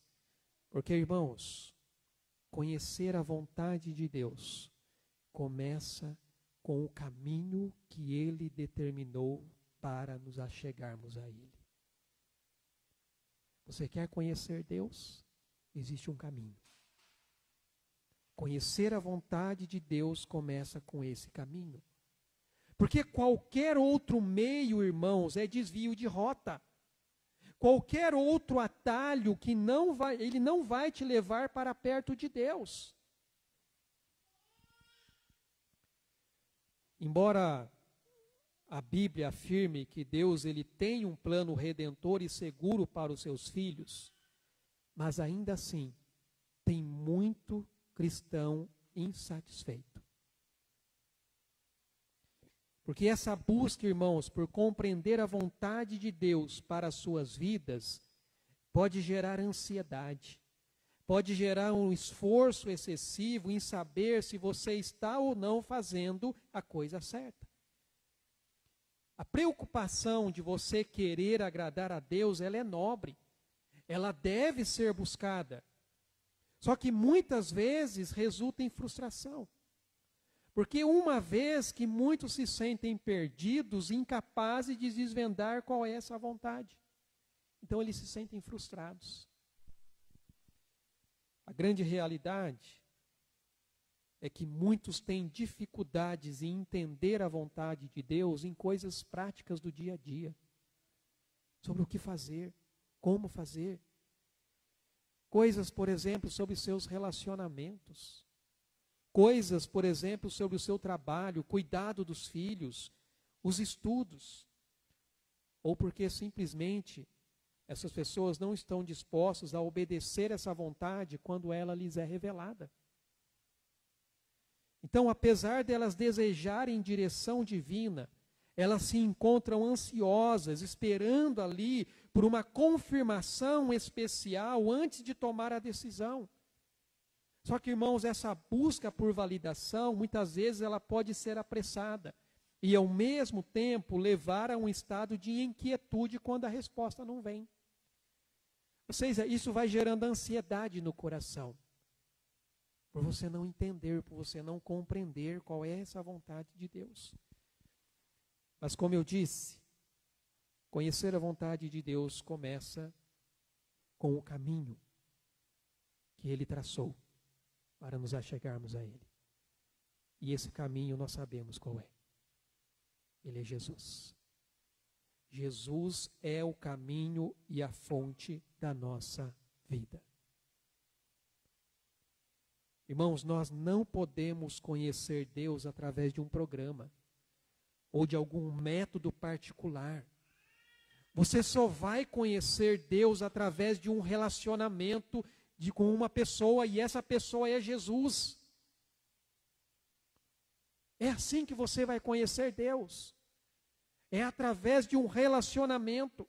Porque, irmãos, conhecer a vontade de Deus começa com o caminho que Ele determinou para nos achegarmos a Ele. Você quer conhecer Deus? Existe um caminho. Conhecer a vontade de Deus começa com esse caminho. Porque qualquer outro meio, irmãos, é desvio de rota. Qualquer outro atalho que ele não vai te levar para perto de Deus. Embora a Bíblia afirme que Deus ele tem um plano redentor e seguro para os seus filhos, mas ainda assim tem muito cristão insatisfeito. Porque essa busca, irmãos, por compreender a vontade de Deus para as suas vidas, pode gerar ansiedade, pode gerar um esforço excessivo em saber se você está ou não fazendo a coisa certa. A preocupação de você querer agradar a Deus, ela é nobre, ela deve ser buscada. Só que muitas vezes resulta em frustração. Porque uma vez que muitos se sentem perdidos, incapazes de desvendar qual é essa vontade. Então eles se sentem frustrados. A grande realidade é que muitos têm dificuldades em entender a vontade de Deus em coisas práticas do dia a dia. Sobre o que fazer, como fazer. Coisas, por exemplo, sobre seus relacionamentos. Coisas, por exemplo, sobre o seu trabalho, cuidado dos filhos, os estudos. Ou porque simplesmente essas pessoas não estão dispostas a obedecer essa vontade quando ela lhes é revelada. Então, apesar delas desejarem direção divina, elas se encontram ansiosas, esperando ali por uma confirmação especial antes de tomar a decisão. Só que, irmãos, essa busca por validação, muitas vezes ela pode ser apressada e, ao mesmo tempo, levar a um estado de inquietude quando a resposta não vem. Ou seja, isso vai gerando ansiedade no coração. Por você não entender, por você não compreender qual é essa vontade de Deus. Mas como eu disse, conhecer a vontade de Deus começa com o caminho que Ele traçou para nos achegarmos a Ele. E esse caminho nós sabemos qual é. Ele é Jesus. Jesus é o caminho e a fonte da nossa vida. Irmãos, nós não podemos conhecer Deus através de um programa ou de algum método particular. Você só vai conhecer Deus através de um relacionamento com uma pessoa, e essa pessoa é Jesus. É assim que você vai conhecer Deus. É através de um relacionamento.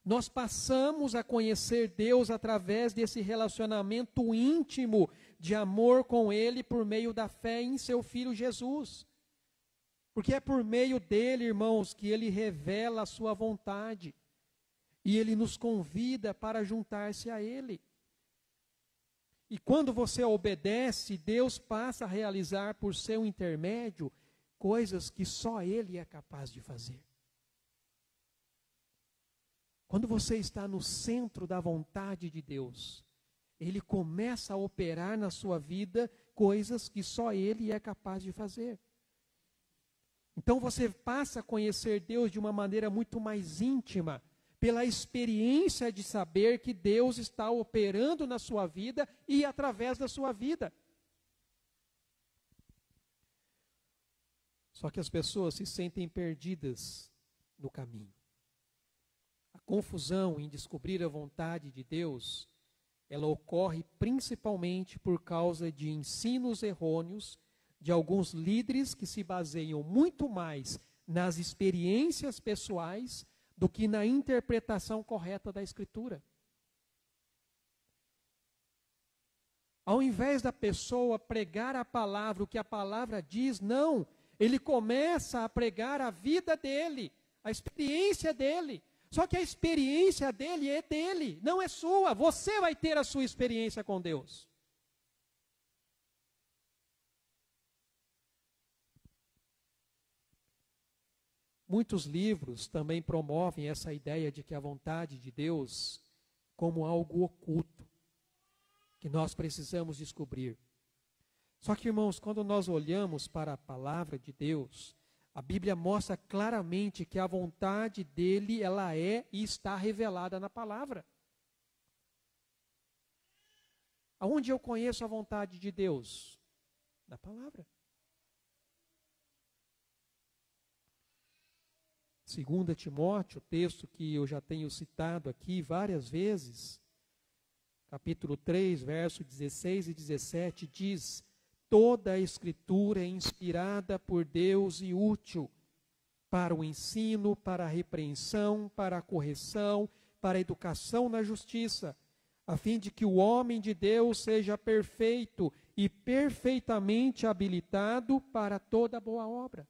Nós passamos a conhecer Deus através desse relacionamento íntimo de amor com Ele por meio da fé em seu Filho Jesus. Porque é por meio dele, irmãos, que Ele revela a sua vontade. E Ele nos convida para juntar-se a Ele. E quando você obedece, Deus passa a realizar por seu intermédio coisas que só Ele é capaz de fazer. Quando você está no centro da vontade de Deus, Ele começa a operar na sua vida coisas que só Ele é capaz de fazer. Então você passa a conhecer Deus de uma maneira muito mais íntima, pela experiência de saber que Deus está operando na sua vida e através da sua vida. Só que as pessoas se sentem perdidas no caminho. A confusão em descobrir a vontade de Deus, ela ocorre principalmente por causa de ensinos errôneos de alguns líderes que se baseiam muito mais nas experiências pessoais do que na interpretação correta da Escritura. Ao invés da pessoa pregar a palavra, o que a palavra diz, não, ele começa a pregar a vida dele, a experiência dele. Só que a experiência dele é dele, não é sua. Você vai ter a sua experiência com Deus. Muitos livros também promovem essa ideia de que a vontade de Deus como algo oculto, que nós precisamos descobrir. Só que, irmãos, quando nós olhamos para a palavra de Deus, a Bíblia mostra claramente que a vontade dele, ela é e está revelada na palavra. Aonde eu conheço a vontade de Deus? Na palavra. 2 Timóteo, texto que eu já tenho citado aqui várias vezes, capítulo 3, verso 16 e 17, diz: toda a Escritura é inspirada por Deus e útil para o ensino, para a repreensão, para a correção, para a educação na justiça, a fim de que o homem de Deus seja perfeito e perfeitamente habilitado para toda boa obra.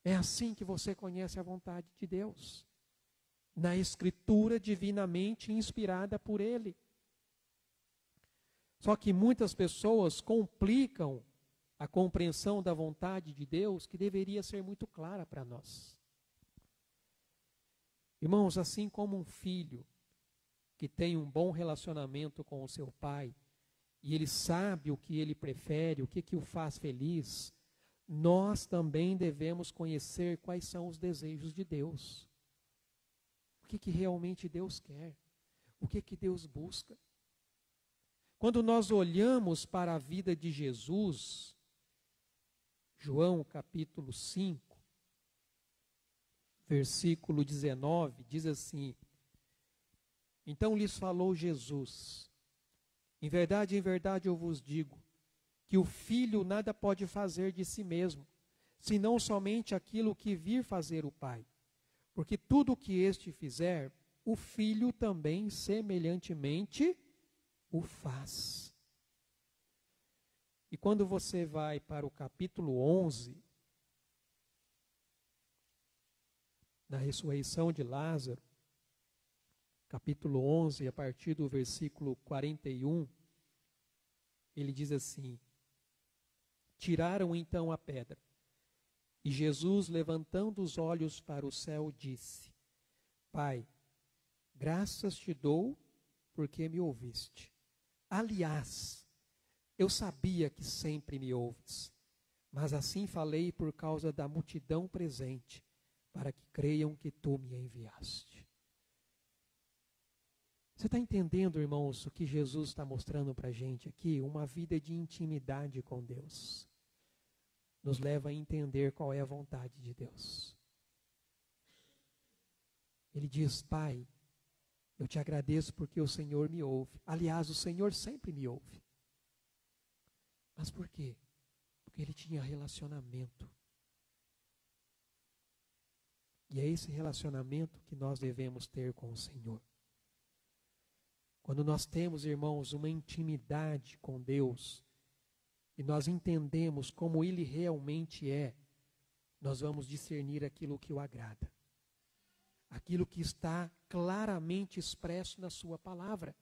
É assim que você conhece a vontade de Deus, na Escritura divinamente inspirada por Ele. Só que muitas pessoas complicam a compreensão da vontade de Deus que deveria ser muito clara para nós. Irmãos, assim como um filho que tem um bom relacionamento com o seu pai, e ele sabe o que ele prefere, o que o faz feliz, nós também devemos conhecer quais são os desejos de Deus. O que realmente Deus quer, o que Deus busca. Quando nós olhamos para a vida de Jesus, João capítulo 5, versículo 19, diz assim: então lhes falou Jesus: em verdade eu vos digo, que o Filho nada pode fazer de si mesmo, senão somente aquilo que vir fazer o Pai. Porque tudo o que este fizer, o Filho também semelhantemente o faz. E quando você vai para o capítulo 11, na ressurreição de Lázaro, capítulo 11, a partir do versículo 41, ele diz assim: tiraram então a pedra, e Jesus, levantando os olhos para o céu, disse: Pai, graças te dou porque me ouviste. Aliás, eu sabia que sempre me ouves, mas assim falei por causa da multidão presente, para que creiam que tu me enviaste. Você está entendendo, irmãos, o que Jesus está mostrando para a gente aqui? Uma vida de intimidade com Deus nos leva a entender qual é a vontade de Deus. Ele diz: Pai, eu te agradeço porque o Senhor me ouve. Aliás, o Senhor sempre me ouve. Mas por quê? Porque ele tinha relacionamento. E é esse relacionamento que nós devemos ter com o Senhor. Quando nós temos, irmãos, uma intimidade com Deus, e nós entendemos como Ele realmente é, nós vamos discernir aquilo que o agrada. Aquilo que está claramente expresso na sua palavra.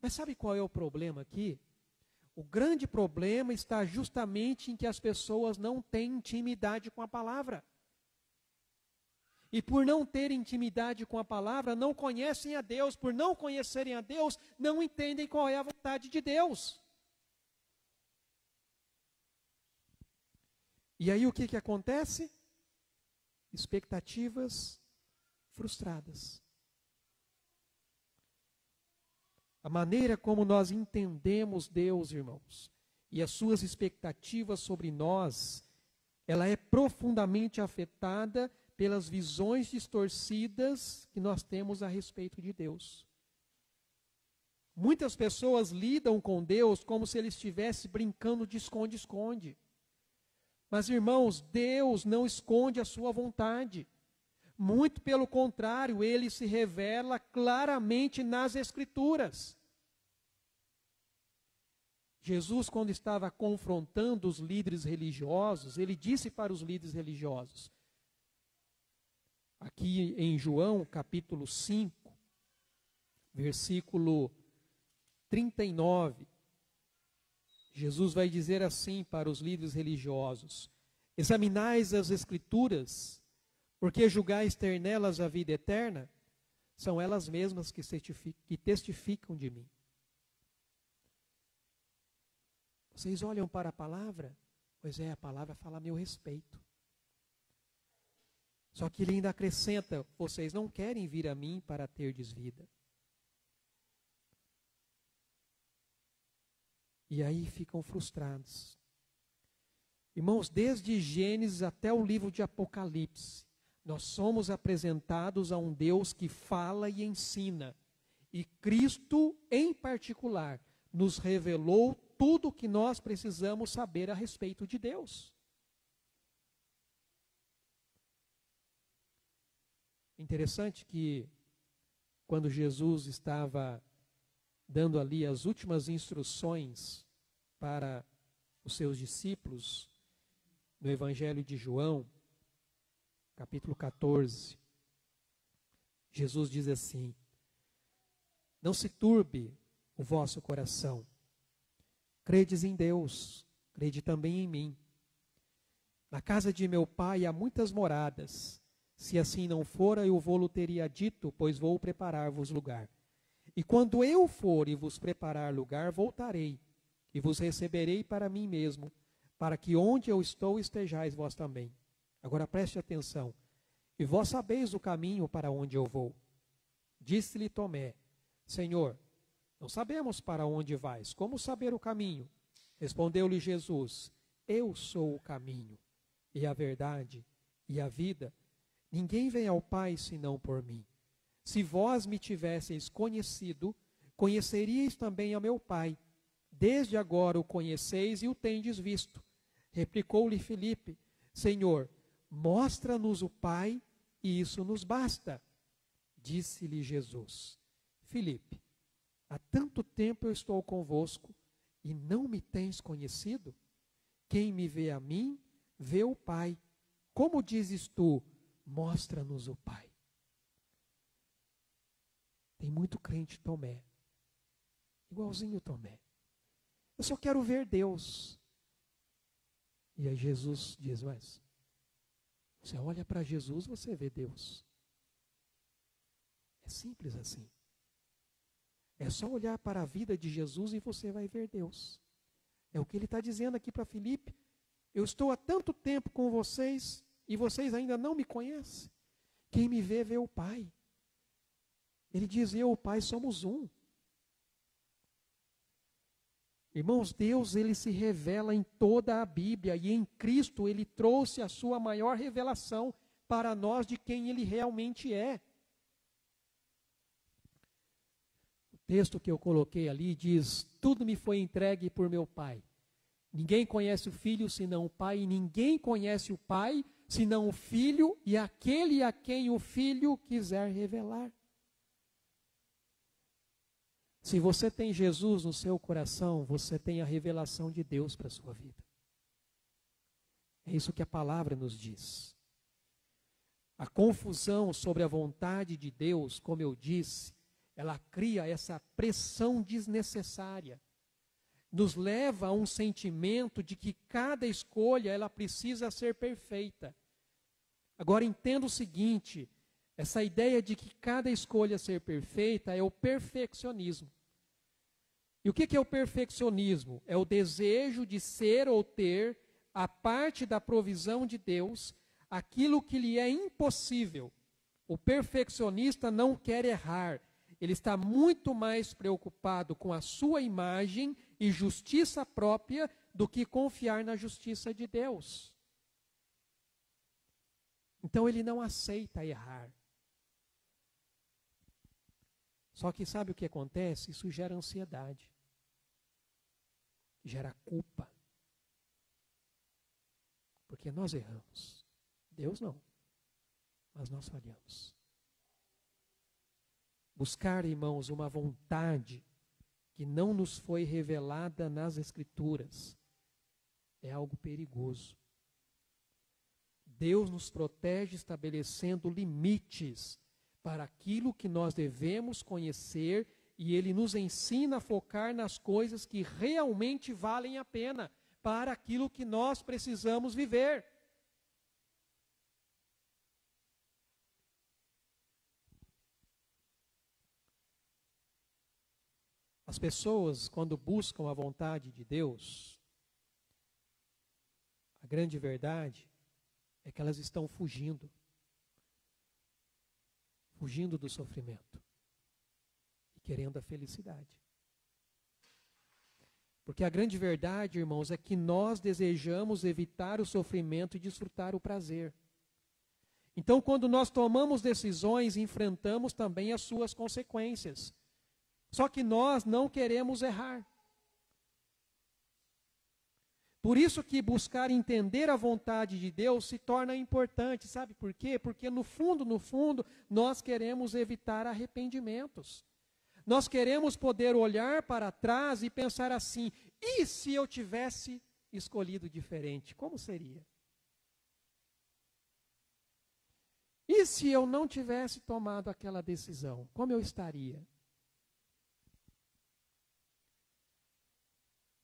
Mas sabe qual é o problema aqui? O grande problema está justamente em que as pessoas não têm intimidade com a palavra. E por não ter intimidade com a palavra, não conhecem a Deus. Por não conhecerem a Deus, não entendem qual é a vontade de Deus. E aí o que acontece? Expectativas frustradas. A maneira como nós entendemos Deus, irmãos, e as suas expectativas sobre nós, ela é profundamente afetada pelas visões distorcidas que nós temos a respeito de Deus. Muitas pessoas lidam com Deus como se ele estivesse brincando de esconde-esconde. Mas, irmãos, Deus não esconde a sua vontade. Muito pelo contrário, ele se revela claramente nas Escrituras. Jesus, quando estava confrontando os líderes religiosos, ele disse para os líderes religiosos, aqui em João, capítulo 5, versículo 39, Jesus vai dizer assim para os líderes religiosos: examinais as Escrituras, porque julgais ter nelas a vida eterna, são elas mesmas que testificam de mim. Vocês olham para a palavra? Pois é, a palavra fala a meu respeito. Só que ele ainda acrescenta: vocês não querem vir a mim para terdes vida. E aí ficam frustrados. Irmãos, desde Gênesis até o livro de Apocalipse, nós somos apresentados a um Deus que fala e ensina. E Cristo, em particular, nos revelou tudo o que nós precisamos saber a respeito de Deus. Interessante que, quando Jesus estava dando ali as últimas instruções para os seus discípulos, no Evangelho de João, capítulo 14, Jesus diz assim: não se turbe o vosso coração, credes em Deus, crede também em mim. Na casa de meu pai há muitas moradas. Se assim não fora, eu vou-lo teria dito, pois vou preparar-vos lugar. E quando eu for e vos preparar lugar, voltarei, e vos receberei para mim mesmo, para que onde eu estou estejais vós também. Agora preste atenção. E vós sabeis o caminho para onde eu vou. Disse-lhe Tomé: Senhor, não sabemos para onde vais, como saber o caminho? Respondeu-lhe Jesus: Eu sou o caminho, e a verdade, e a vida. Ninguém vem ao Pai senão por mim. Se vós me tivesseis conhecido, conheceríeis também a meu Pai. Desde agora o conheceis e o tendes visto. Replicou-lhe Filipe: Senhor, mostra-nos o Pai, e isso nos basta. Disse-lhe Jesus: Filipe, há tanto tempo eu estou convosco, e não me tens conhecido? Quem me vê a mim, vê o Pai. Como dizes tu, mostra-nos o Pai? Tem muito crente Tomé, igualzinho Tomé. Eu só quero ver Deus. E aí Jesus diz: mas você olha para Jesus, você vê Deus. É simples assim. É só olhar para a vida de Jesus e você vai ver Deus. É o que ele está dizendo aqui para Filipe. Eu estou há tanto tempo com vocês e vocês ainda não me conhecem. Quem me vê, vê o Pai. Ele diz: eu e o Pai somos um. Irmãos, Deus, ele se revela em toda a Bíblia, e em Cristo ele trouxe a sua maior revelação para nós de quem ele realmente é. O texto que eu coloquei ali diz: tudo me foi entregue por meu Pai. Ninguém conhece o Filho senão o Pai, e ninguém conhece o Pai senão o Filho e aquele a quem o Filho quiser revelar. Se você tem Jesus no seu coração, você tem a revelação de Deus para a sua vida. É isso que a palavra nos diz. A confusão sobre a vontade de Deus, como eu disse, ela cria essa pressão desnecessária. Nos leva a um sentimento de que cada escolha ela precisa ser perfeita. Agora entenda o seguinte: essa ideia de que cada escolha ser perfeita é o perfeccionismo. E o que é o perfeccionismo? É o desejo de ser ou ter, a parte da provisão de Deus, aquilo que lhe é impossível. O perfeccionista não quer errar. Ele está muito mais preocupado com a sua imagem e justiça própria do que confiar na justiça de Deus. Então ele não aceita errar. Só que sabe o que acontece? Isso gera ansiedade. Gera culpa. Porque nós erramos. Deus não. Mas nós falhamos. Buscar, irmãos, uma vontade que não nos foi revelada nas Escrituras é algo perigoso. Deus nos protege estabelecendo limites para aquilo que nós devemos conhecer, e Ele nos ensina a focar nas coisas que realmente valem a pena para aquilo que nós precisamos viver. As pessoas, quando buscam a vontade de Deus, a grande verdade é que elas estão fugindo do sofrimento e querendo a felicidade. Porque a grande verdade, irmãos, é que nós desejamos evitar o sofrimento e desfrutar o prazer. Então, quando nós tomamos decisões, enfrentamos também as suas consequências. Só que nós não queremos errar. Por isso que buscar entender a vontade de Deus se torna importante. Sabe por quê? Porque no fundo, nós queremos evitar arrependimentos. Nós queremos poder olhar para trás e pensar assim: e se eu tivesse escolhido diferente, como seria? E se eu não tivesse tomado aquela decisão, como eu estaria?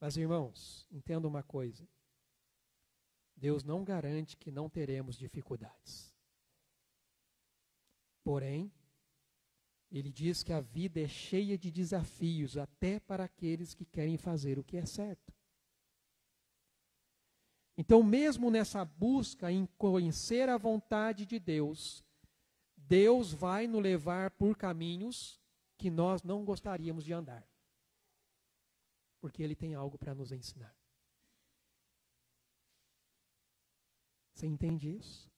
Mas, irmãos, entenda uma coisa. Deus não garante que não teremos dificuldades. Porém, Ele diz que a vida é cheia de desafios, até para aqueles que querem fazer o que é certo. Então, mesmo nessa busca em conhecer a vontade de Deus, Deus vai nos levar por caminhos que nós não gostaríamos de andar. Porque Ele tem algo para nos ensinar. Você entende isso?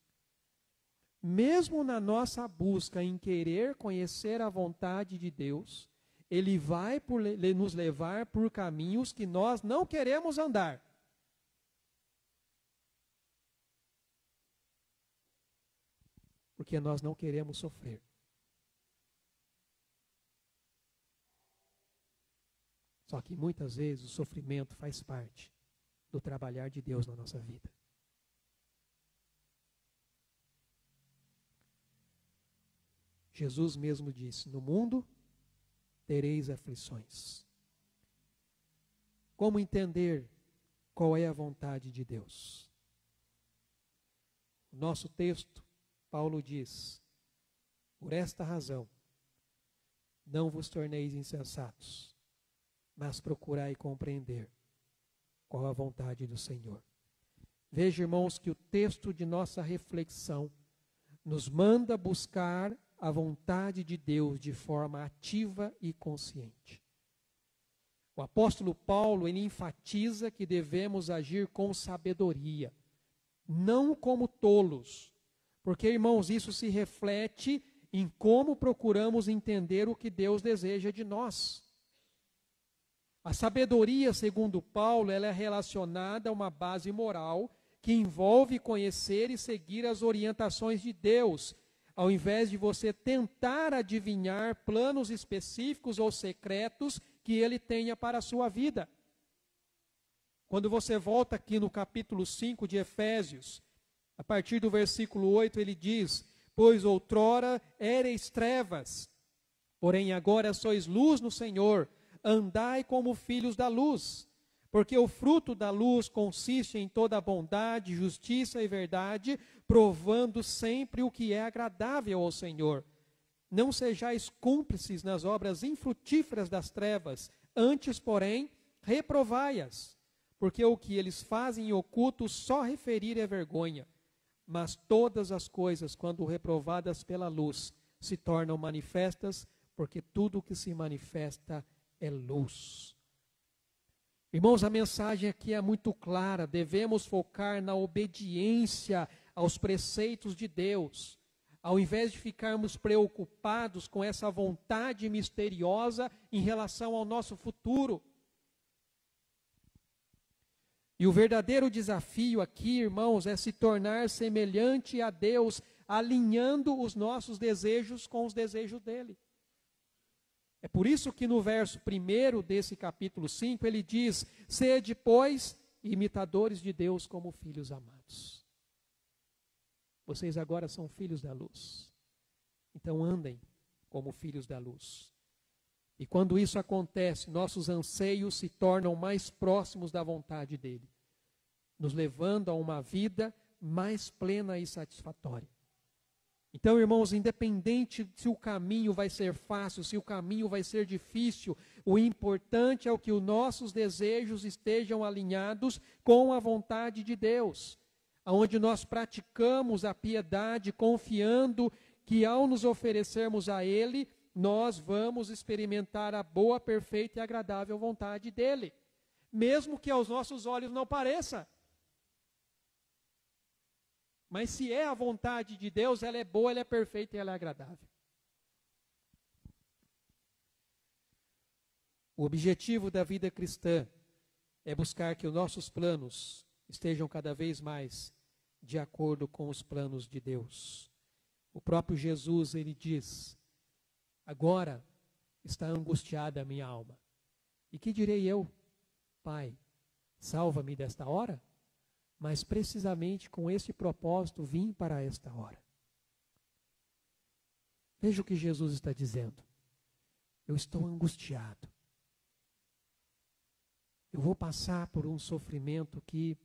Mesmo na nossa busca em querer conhecer a vontade de Deus, Ele vai nos levar por caminhos que nós não queremos andar. Porque nós não queremos sofrer. Só que muitas vezes o sofrimento faz parte do trabalhar de Deus na nossa vida. Jesus mesmo disse: no mundo tereis aflições. Como entender qual é a vontade de Deus? O nosso texto, Paulo diz: por esta razão, não vos torneis insensatos, mas procurai compreender qual a vontade do Senhor. Veja, irmãos, que o texto de nossa reflexão nos manda buscar a vontade de Deus de forma ativa e consciente. O apóstolo Paulo, ele enfatiza que devemos agir com sabedoria, não como tolos, porque, irmãos, isso se reflete em como procuramos entender o que Deus deseja de nós. A sabedoria, segundo Paulo, ela é relacionada a uma base moral que envolve conhecer e seguir as orientações de Deus, ao invés de você tentar adivinhar planos específicos ou secretos que Ele tenha para a sua vida. Quando você volta aqui no capítulo 5 de Efésios, a partir do versículo 8, ele diz: pois outrora éreis trevas, porém agora sois luz no Senhor, andai como filhos da luz, porque o fruto da luz consiste em toda bondade, justiça e verdade, provando sempre o que é agradável ao Senhor. Não sejais cúmplices nas obras infrutíferas das trevas, antes, porém, reprovai-as, porque o que eles fazem em oculto só referir é vergonha. Mas todas as coisas, quando reprovadas pela luz, se tornam manifestas, porque tudo o que se manifesta é luz. Irmãos, a mensagem aqui é muito clara. Devemos focar na obediência aos preceitos de Deus, ao invés de ficarmos preocupados com essa vontade misteriosa em relação ao nosso futuro. E o verdadeiro desafio aqui, irmãos, é se tornar semelhante a Deus, alinhando os nossos desejos com os desejos dele. É por isso que no verso 1 desse capítulo 5, ele diz: sede, pois, imitadores de Deus como filhos amados. Vocês agora são filhos da luz. Então andem como filhos da luz. E quando isso acontece, nossos anseios se tornam mais próximos da vontade dele, nos levando a uma vida mais plena e satisfatória. Então, irmãos, independente se o caminho vai ser fácil, se o caminho vai ser difícil, o importante é que os nossos desejos estejam alinhados com a vontade de Deus, onde nós praticamos a piedade, confiando que ao nos oferecermos a Ele, nós vamos experimentar a boa, perfeita e agradável vontade dEle, mesmo que aos nossos olhos não pareça. Mas se é a vontade de Deus, ela é boa, ela é perfeita e ela é agradável. O objetivo da vida cristã é buscar que os nossos planos estejam cada vez mais de acordo com os planos de Deus. O próprio Jesus, ele diz: agora está angustiada a minha alma. E que direi eu? Pai, salva-me desta hora? Mas precisamente com este propósito vim para esta hora. Veja o que Jesus está dizendo. Eu estou angustiado. eu vou passar por um sofrimento que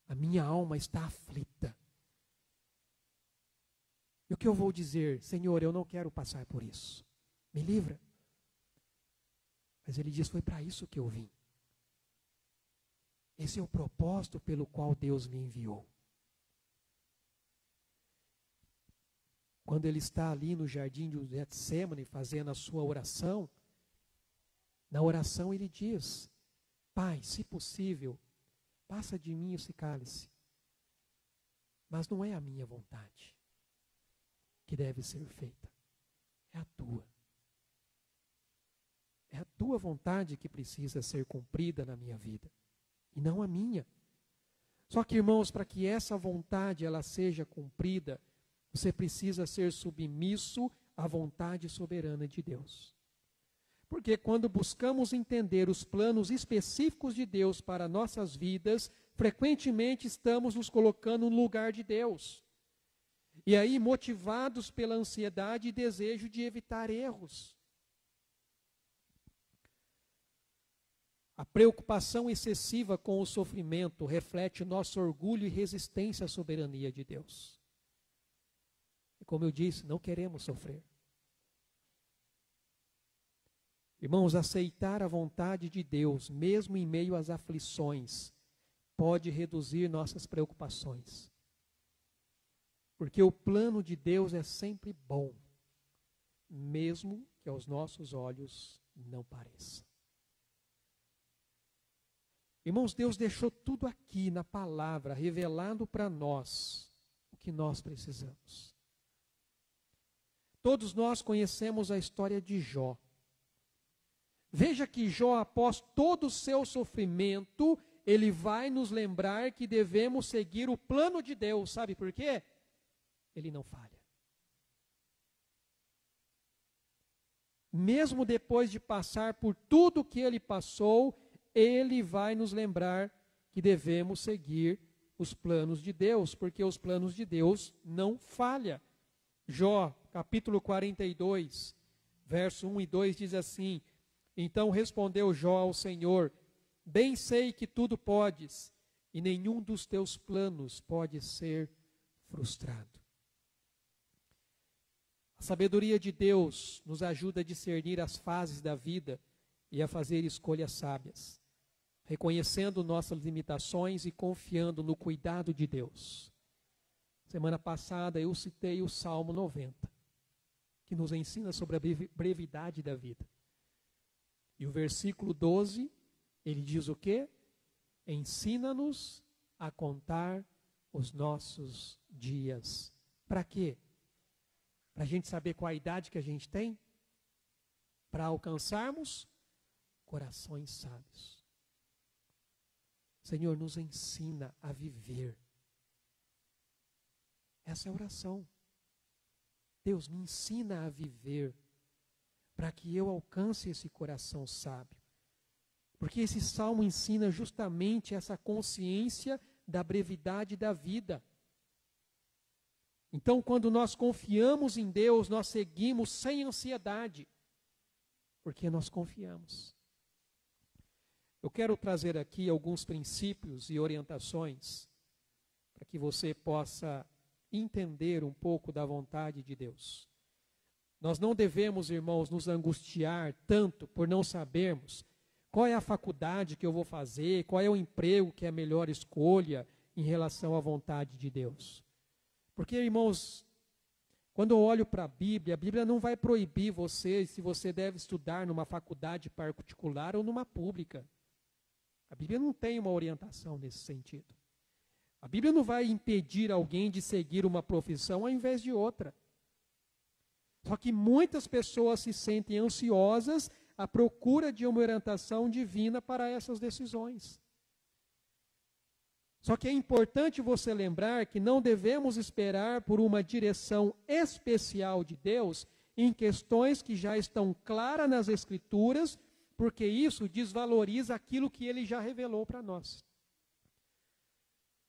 a minha alma está aflita. E o que eu vou dizer? Senhor, eu não quero passar por isso. Me livra. Mas ele diz, foi para isso que eu vim. Esse é o propósito pelo qual Deus me enviou. Quando ele está ali no jardim de Getsêmani fazendo a sua oração, na oração ele diz, Pai, se possível, passa de mim esse cálice. Mas não é a minha vontade que deve ser feita, é a tua. É a tua vontade que precisa ser cumprida na minha vida, e não a minha. Só que, irmãos, para que essa vontade ela seja cumprida, você precisa ser submisso à vontade soberana de Deus. Porque quando buscamos entender os planos específicos de Deus para nossas vidas, frequentemente estamos nos colocando no lugar de Deus. E aí, motivados pela ansiedade e desejo de evitar erros. A preocupação excessiva com o sofrimento reflete nosso orgulho e resistência à soberania de Deus. E como eu disse, não queremos sofrer. Irmãos, aceitar a vontade de Deus, mesmo em meio às aflições, pode reduzir nossas preocupações. Porque o plano de Deus é sempre bom, mesmo que aos nossos olhos não pareça. Irmãos, Deus deixou tudo aqui na palavra, revelando para nós o que nós precisamos. Todos nós conhecemos a história de Jó. Veja que Jó, após todo o seu sofrimento, ele vai nos lembrar que devemos seguir o plano de Deus. Sabe por quê? Ele não falha. Mesmo depois de passar por tudo que ele passou, ele vai nos lembrar que devemos seguir os planos de Deus, porque os planos de Deus não falham. Jó, capítulo 42, verso 1 e 2 diz assim: Então respondeu Jó ao Senhor, bem sei que tudo podes, e nenhum dos teus planos pode ser frustrado. A sabedoria de Deus nos ajuda a discernir as fases da vida e a fazer escolhas sábias, reconhecendo nossas limitações e confiando no cuidado de Deus. Semana passada eu citei o Salmo 90, que nos ensina sobre a brevidade da vida. E o versículo 12, ele diz o quê? Ensina-nos a contar os nossos dias. Para quê? Para a gente saber qual a idade que a gente tem? Para alcançarmos corações sábios. Senhor, nos ensina a viver. Essa é a oração. Deus, me ensina a viver, para que eu alcance esse coração sábio. Porque esse salmo ensina justamente essa consciência da brevidade da vida. Então, quando nós confiamos em Deus, nós seguimos sem ansiedade, porque nós confiamos. Eu quero trazer aqui alguns princípios e orientações para que você possa entender um pouco da vontade de Deus. Nós não devemos, irmãos, nos angustiar tanto por não sabermos qual é a faculdade que eu vou fazer, qual é o emprego que é a melhor escolha em relação à vontade de Deus. Porque, irmãos, quando eu olho para a Bíblia não vai proibir você se você deve estudar numa faculdade particular ou numa pública. A Bíblia não tem uma orientação nesse sentido. A Bíblia não vai impedir alguém de seguir uma profissão ao invés de outra. Só que muitas pessoas se sentem ansiosas à procura de uma orientação divina para essas decisões. Só que é importante você lembrar que não devemos esperar por uma direção especial de Deus em questões que já estão claras nas Escrituras, porque isso desvaloriza aquilo que Ele já revelou para nós.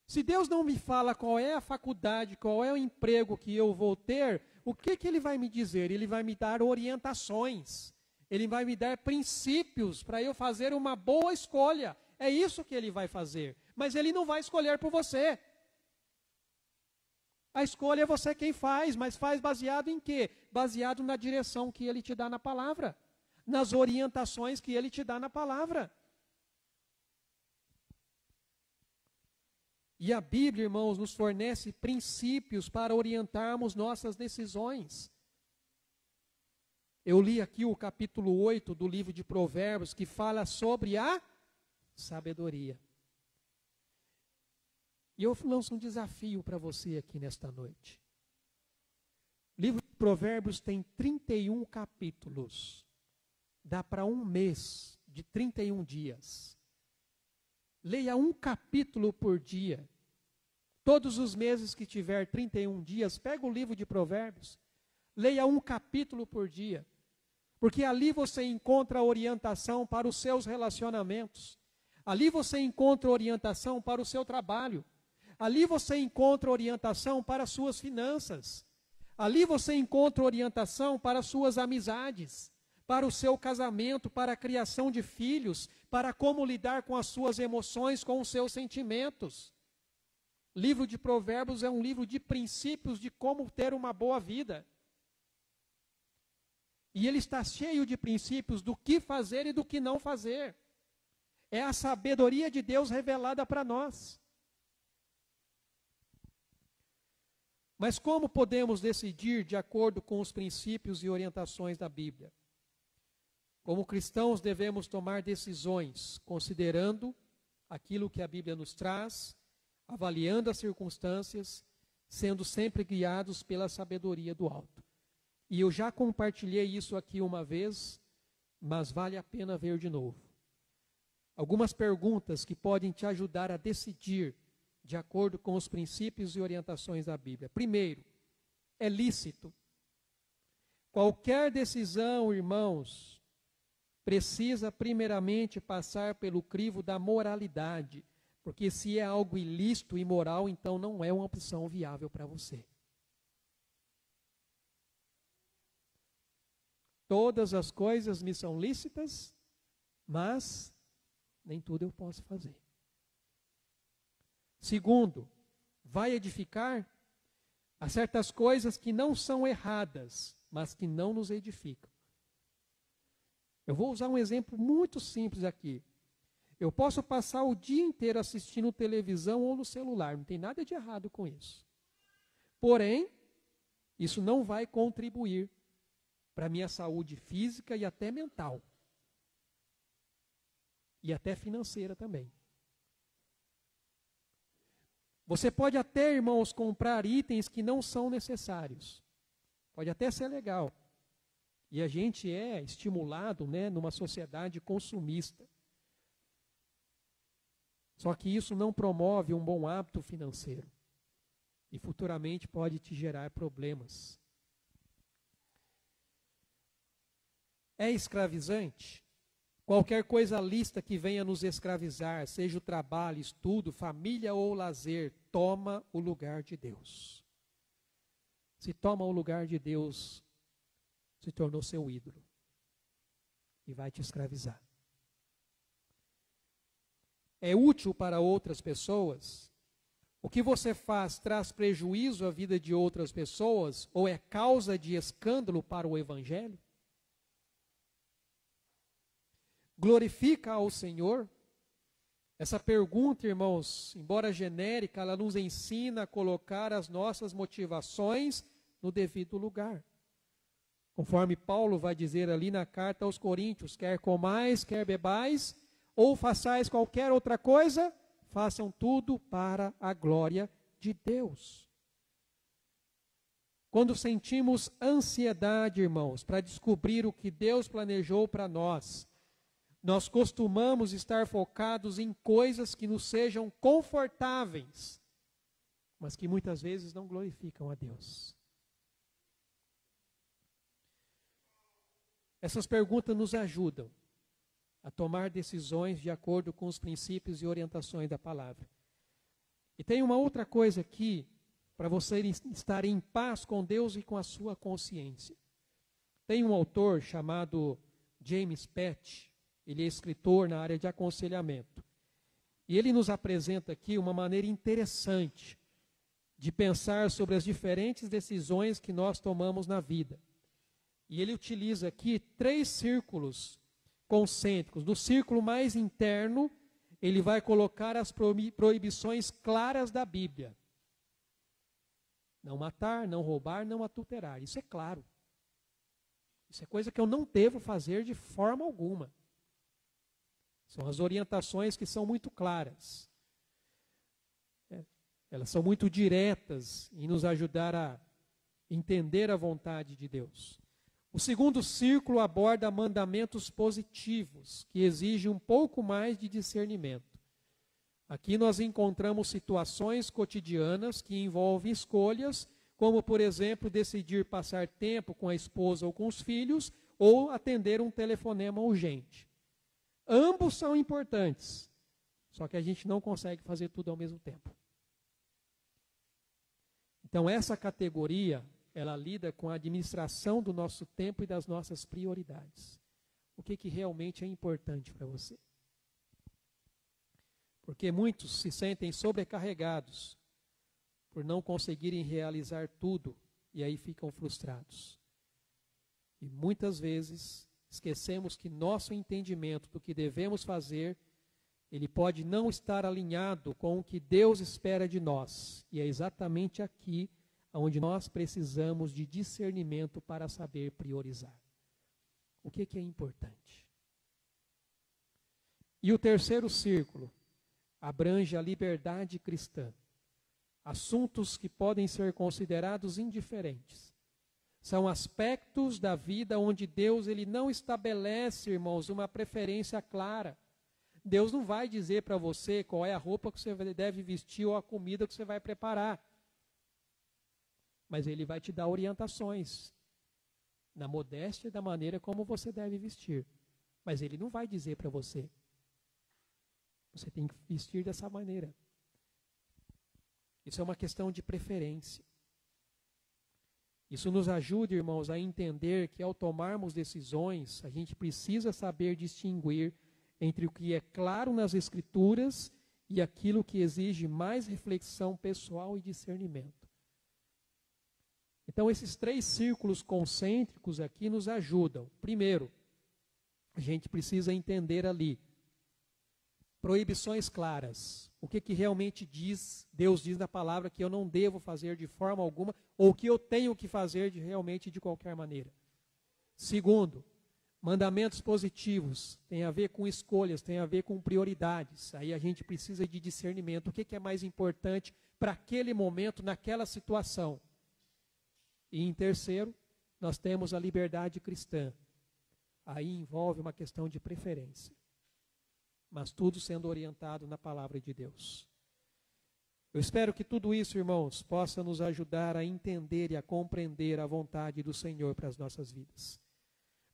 Se Deus não me fala qual é a faculdade, qual é o emprego que eu vou ter, o que Ele vai me dizer? Ele vai me dar orientações. Ele vai me dar princípios para eu fazer uma boa escolha. É isso que Ele vai fazer. Mas Ele não vai escolher por você. A escolha é você quem faz, mas faz baseado em quê? Baseado na direção que Ele te dá na palavra. Nas orientações que Ele te dá na palavra. E a Bíblia, irmãos, nos fornece princípios para orientarmos nossas decisões. Eu li aqui o capítulo 8 do livro de Provérbios, que fala sobre a sabedoria. E eu lanço um desafio para você aqui nesta noite. O livro de Provérbios tem 31 capítulos. Dá para um mês de 31 dias. Leia um capítulo por dia. Todos os meses que tiver 31 dias, pega o livro de Provérbios. Leia um capítulo por dia. Porque ali você encontra orientação para os seus relacionamentos. Ali você encontra orientação para o seu trabalho. Ali você encontra orientação para as suas finanças. Ali você encontra orientação para as suas amizades, para o seu casamento, para a criação de filhos, para como lidar com as suas emoções, com os seus sentimentos. Livro de Provérbios é um livro de princípios de como ter uma boa vida. E ele está cheio de princípios do que fazer e do que não fazer. É a sabedoria de Deus revelada para nós. Mas como podemos decidir de acordo com os princípios e orientações da Bíblia? Como cristãos devemos tomar decisões, considerando aquilo que a Bíblia nos traz, avaliando as circunstâncias, sendo sempre guiados pela sabedoria do alto. E eu já compartilhei isso aqui uma vez, mas vale a pena ver de novo. Algumas perguntas que podem te ajudar a decidir de acordo com os princípios e orientações da Bíblia. Primeiro, é lícito. Qualquer decisão, irmãos, precisa primeiramente passar pelo crivo da moralidade, porque se é algo ilícito e imoral, então não é uma opção viável para você. Todas as coisas me são lícitas, mas nem tudo eu posso fazer. Segundo, vai edificar? Há certas coisas que não são erradas, mas que não nos edificam. Eu vou usar um exemplo muito simples aqui. Eu posso passar o dia inteiro assistindo televisão ou no celular, não tem nada de errado com isso. Porém, isso não vai contribuir para a minha saúde física e até mental. E até financeira também. Você pode até, irmãos, comprar itens que não são necessários. Pode até ser legal. E a gente é estimulado, né, numa sociedade consumista. Só que isso não promove um bom hábito financeiro. E futuramente pode te gerar problemas. É escravizante? Qualquer coisa lícita que venha nos escravizar, seja o trabalho, estudo, família ou lazer, toma o lugar de Deus. Se toma o lugar de Deus, se tornou seu ídolo. E vai te escravizar. É útil para outras pessoas? O que você faz traz prejuízo à vida de outras pessoas ou é causa de escândalo para o Evangelho? Glorifica ao Senhor? Essa pergunta, irmãos, embora genérica, ela nos ensina a colocar as nossas motivações no devido lugar. Conforme Paulo vai dizer ali na carta aos Coríntios, quer comais, quer bebais, ou façais qualquer outra coisa, façam tudo para a glória de Deus. Quando sentimos ansiedade, irmãos, para descobrir o que Deus planejou para nós, nós costumamos estar focados em coisas que nos sejam confortáveis, mas que muitas vezes não glorificam a Deus. Essas perguntas nos ajudam a tomar decisões de acordo com os princípios e orientações da palavra. E tem uma outra coisa aqui, para você estar em paz com Deus e com a sua consciência. Tem um autor chamado James Patch, ele é escritor na área de aconselhamento. E ele nos apresenta aqui uma maneira interessante de pensar sobre as diferentes decisões que nós tomamos na vida. E ele utiliza aqui 3 círculos concêntricos. No círculo mais interno, ele vai colocar as proibições claras da Bíblia. Não matar, não roubar, não adulterar. Isso é claro. Isso é coisa que eu não devo fazer de forma alguma. São as orientações que são muito claras. Elas são muito diretas em nos ajudar a entender a vontade de Deus. O segundo círculo aborda mandamentos positivos, que exigem um pouco mais de discernimento. Aqui nós encontramos situações cotidianas que envolvem escolhas, como, por exemplo, decidir passar tempo com a esposa ou com os filhos, ou atender um telefonema urgente. Ambos são importantes, só que a gente não consegue fazer tudo ao mesmo tempo. Então, essa categoria, ela lida com a administração do nosso tempo e das nossas prioridades. O que realmente é importante para você? Porque muitos se sentem sobrecarregados por não conseguirem realizar tudo e aí ficam frustrados. E muitas vezes esquecemos que nosso entendimento do que devemos fazer, ele pode não estar alinhado com o que Deus espera de nós. E é exatamente aqui onde nós precisamos de discernimento para saber priorizar. O que é importante? E o terceiro círculo abrange a liberdade cristã. Assuntos que podem ser considerados indiferentes. São aspectos da vida onde Deus ele não estabelece, irmãos, uma preferência clara. Deus não vai dizer para você qual é a roupa que você deve vestir ou a comida que você vai preparar. Mas Ele vai te dar orientações, na modéstia da maneira como você deve vestir. Mas Ele não vai dizer para você, você tem que vestir dessa maneira. Isso é uma questão de preferência. Isso nos ajuda, irmãos, a entender que ao tomarmos decisões, a gente precisa saber distinguir entre o que é claro nas Escrituras e aquilo que exige mais reflexão pessoal e discernimento. Então, esses 3 círculos concêntricos aqui nos ajudam. Primeiro, a gente precisa entender ali proibições claras. O que realmente Deus diz na palavra que eu não devo fazer de forma alguma, ou que eu tenho que fazer realmente de qualquer maneira. Segundo, mandamentos positivos, tem a ver com escolhas, tem a ver com prioridades. Aí a gente precisa de discernimento. O que é mais importante para aquele momento, naquela situação? E em terceiro, nós temos a liberdade cristã. Aí envolve uma questão de preferência. Mas tudo sendo orientado na palavra de Deus. Eu espero que tudo isso, irmãos, possa nos ajudar a entender e a compreender a vontade do Senhor para as nossas vidas.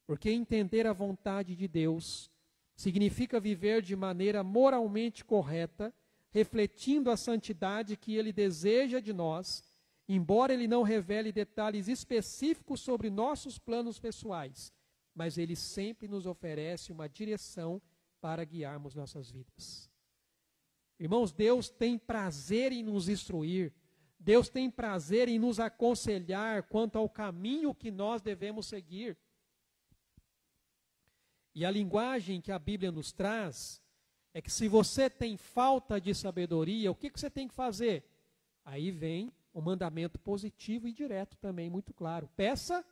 Porque entender a vontade de Deus significa viver de maneira moralmente correta, refletindo a santidade que Ele deseja de nós, embora Ele não revele detalhes específicos sobre nossos planos pessoais, mas Ele sempre nos oferece uma direção para guiarmos nossas vidas. Irmãos, Deus tem prazer em nos instruir, Deus tem prazer em nos aconselhar quanto ao caminho que nós devemos seguir. E a linguagem que a Bíblia nos traz é que se você tem falta de sabedoria, o que você tem que fazer? Aí vem um mandamento positivo e direto também, muito claro. Peça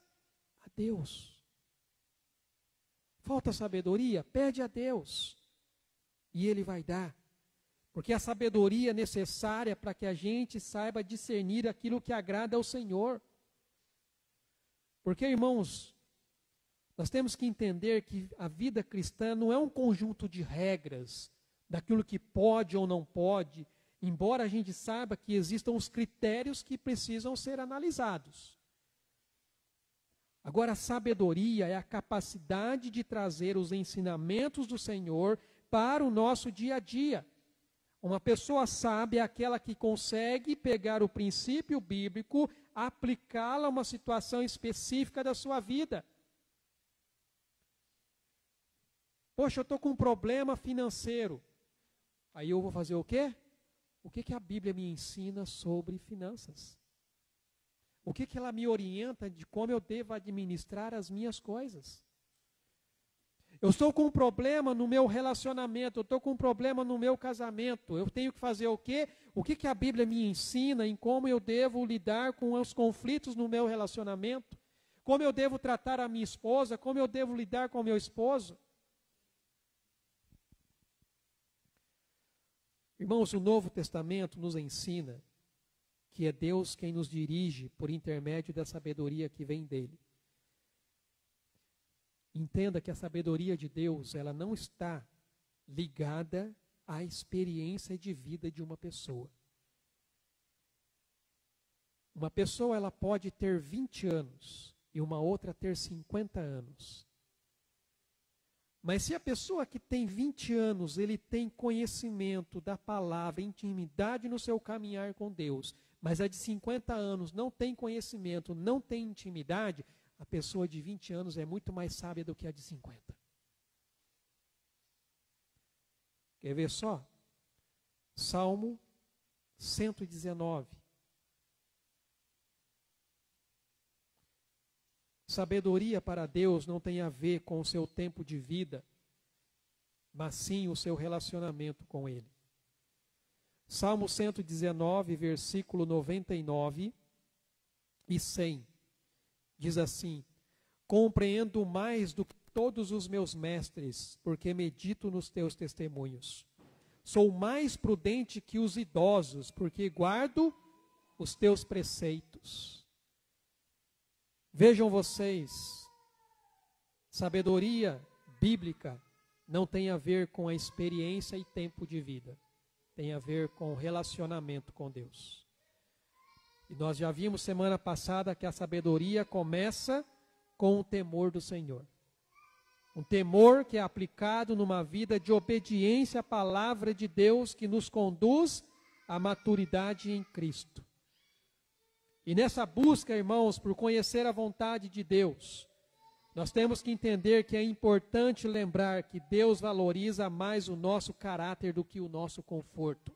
a Deus. Falta sabedoria? Pede a Deus. E Ele vai dar. Porque a sabedoria é necessária para que a gente saiba discernir aquilo que agrada ao Senhor. Porque, irmãos, nós temos que entender que a vida cristã não é um conjunto de regras, daquilo que pode ou não pode, embora a gente saiba que existam os critérios que precisam ser analisados. Agora, a sabedoria é a capacidade de trazer os ensinamentos do Senhor para o nosso dia a dia. Uma pessoa sábia é aquela que consegue pegar o princípio bíblico, aplicá-lo a uma situação específica da sua vida. Poxa, eu estou com um problema financeiro. Aí eu vou fazer o quê? O que a Bíblia me ensina sobre finanças? O que ela me orienta de como eu devo administrar as minhas coisas? Eu estou com um problema no meu relacionamento, eu estou com um problema no meu casamento. Eu tenho que fazer o quê? O que a Bíblia me ensina em como eu devo lidar com os conflitos no meu relacionamento? Como eu devo tratar a minha esposa? Como eu devo lidar com o meu esposo? Irmãos, o Novo Testamento nos ensina que é Deus quem nos dirige por intermédio da sabedoria que vem dele. Entenda que a sabedoria de Deus, ela não está ligada à experiência de vida de uma pessoa. Uma pessoa, ela pode ter 20 anos e uma outra ter 50 anos. Mas se a pessoa que tem 20 anos, ele tem conhecimento da palavra, intimidade no seu caminhar com Deus, mas a de 50 anos não tem conhecimento, não tem intimidade, a pessoa de 20 anos é muito mais sábia do que a de 50. Quer ver só? Salmo 119. Sabedoria para Deus não tem a ver com o seu tempo de vida, mas sim o seu relacionamento com Ele. Salmo 119, versículo 99 e 100, diz assim: compreendo mais do que todos os meus mestres, porque medito nos teus testemunhos. Sou mais prudente que os idosos, porque guardo os teus preceitos. Vejam vocês, sabedoria bíblica não tem a ver com a experiência e tempo de vida. Tem a ver com o relacionamento com Deus. E nós já vimos semana passada que a sabedoria começa com o temor do Senhor. Um temor que é aplicado numa vida de obediência à palavra de Deus que nos conduz à maturidade em Cristo. E nessa busca, irmãos, por conhecer a vontade de Deus, nós temos que entender que é importante lembrar que Deus valoriza mais o nosso caráter do que o nosso conforto.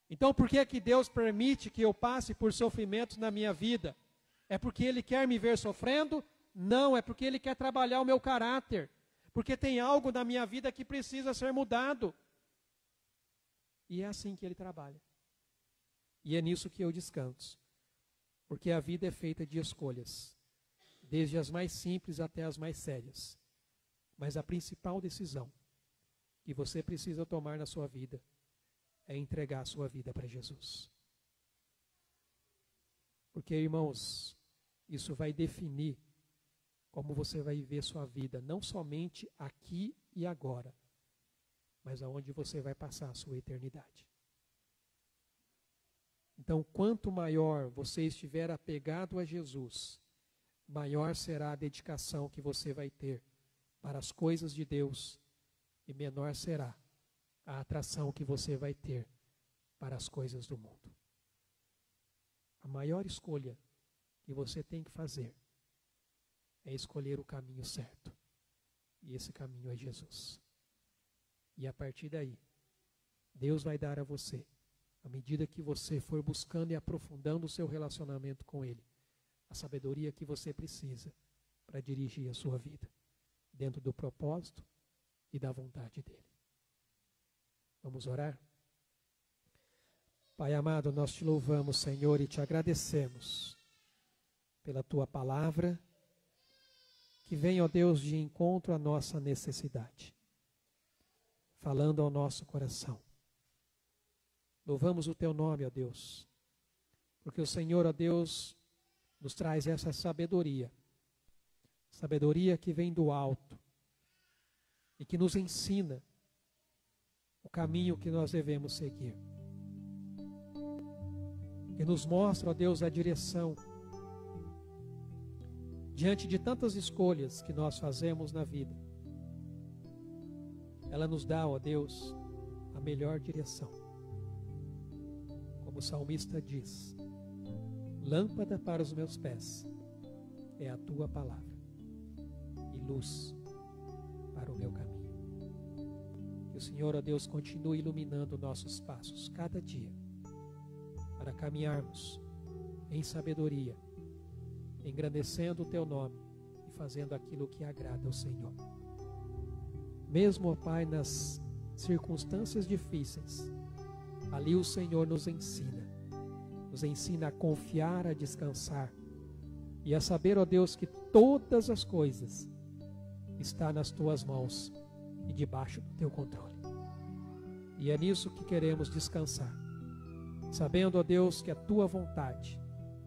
Então, por que é que Deus permite que eu passe por sofrimentos na minha vida? É porque Ele quer me ver sofrendo? Não, é porque Ele quer trabalhar o meu caráter. Porque tem algo na minha vida que precisa ser mudado. E é assim que Ele trabalha. E é nisso que eu descanso. Porque a vida é feita de escolhas. Desde as mais simples até as mais sérias. Mas a principal decisão que você precisa tomar na sua vida é entregar a sua vida para Jesus. Porque, irmãos, isso vai definir como você vai viver sua vida, não somente aqui e agora, mas aonde você vai passar a sua eternidade. Então, quanto maior você estiver apegado a Jesus, maior será a dedicação que você vai ter para as coisas de Deus e menor será a atração que você vai ter para as coisas do mundo. A maior escolha que você tem que fazer é escolher o caminho certo. E esse caminho é Jesus. E a partir daí, Deus vai dar a você, à medida que você for buscando e aprofundando o seu relacionamento com Ele, a sabedoria que você precisa para dirigir a sua vida, dentro do propósito e da vontade dEle. Vamos orar? Pai amado, nós te louvamos, Senhor, e te agradecemos pela Tua palavra, que vem, ó Deus, de encontro à nossa necessidade, falando ao nosso coração. Louvamos o Teu nome, ó Deus, porque o Senhor, ó Deus, nos traz essa sabedoria que vem do alto e que nos ensina o caminho que nós devemos seguir. Que nos mostra, ó Deus, a direção diante de tantas escolhas que nós fazemos na vida. Ela nos dá, ó Deus, a melhor direção. Como o salmista diz: lâmpada para os meus pés é a Tua palavra e luz para o meu caminho. Que o Senhor, ó Deus, continue iluminando nossos passos cada dia, para caminharmos em sabedoria, engrandecendo o Teu nome e fazendo aquilo que agrada ao Senhor. Mesmo, ó Pai, nas circunstâncias difíceis, ali o Senhor nos ensina a confiar, a descansar e a saber, ó Deus, que todas as coisas estão nas Tuas mãos e debaixo do Teu controle. E é nisso que queremos descansar, sabendo, ó Deus, que a Tua vontade,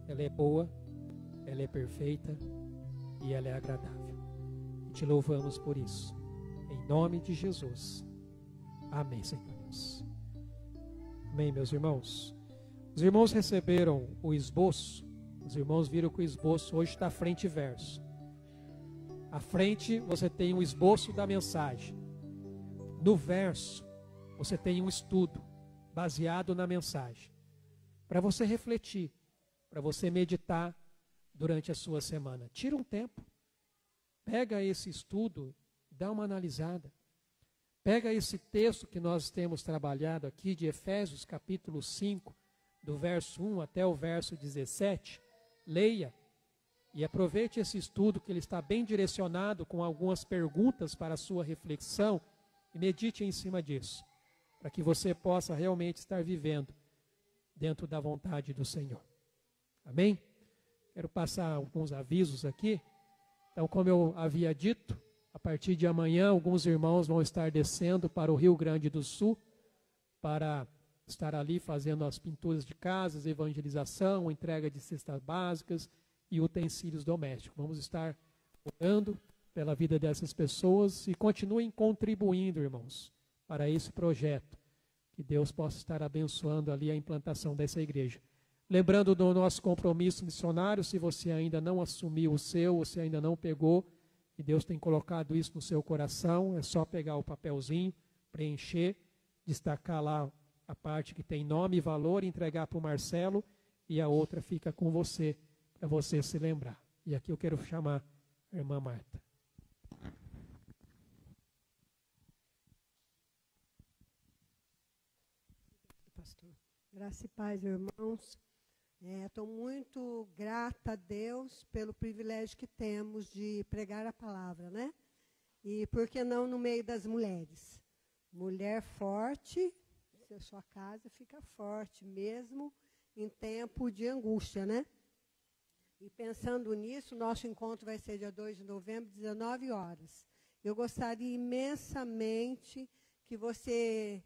ela é boa, ela é perfeita e ela é agradável. E Te louvamos por isso, em nome de Jesus. Amém, Senhor Deus. Amém, meus irmãos. Os irmãos receberam o esboço. Os irmãos viram que o esboço hoje está frente e verso. À frente você tem um esboço da mensagem. No verso você tem um estudo baseado na mensagem, para você refletir, para você meditar durante a sua semana. Tira um tempo, pega esse estudo, dá uma analisada. Pega esse texto que nós temos trabalhado aqui, de Efésios capítulo 5, do verso 1 até o verso 17, leia e aproveite esse estudo, que ele está bem direcionado, com algumas perguntas para a sua reflexão, e medite em cima disso, para que você possa realmente estar vivendo dentro da vontade do Senhor. Amém? Quero passar alguns avisos aqui. Então, como eu havia dito, a partir de amanhã, alguns irmãos vão estar descendo para o Rio Grande do Sul, para estar ali fazendo as pinturas de casas, evangelização, entrega de cestas básicas e utensílios domésticos. Vamos estar orando pela vida dessas pessoas e continuem contribuindo, irmãos, para esse projeto. Que Deus possa estar abençoando ali a implantação dessa igreja. Lembrando do nosso compromisso missionário, se você ainda não assumiu o seu, você ainda não pegou, e Deus tem colocado isso no seu coração, é só pegar o papelzinho, preencher, destacar lá a parte que tem nome e valor, entregar para o Marcelo, e a outra fica com você, para você se lembrar. E aqui eu quero chamar a irmã Marta. Pastor, graça e paz, irmãos. Estou muito grata a Deus pelo privilégio que temos de pregar a palavra, né? E por que não no meio das mulheres? Mulher forte, se a sua casa fica forte, mesmo em tempo de angústia, né? E pensando nisso, nosso encontro vai ser dia 2 de novembro, 19 horas. Eu gostaria imensamente que você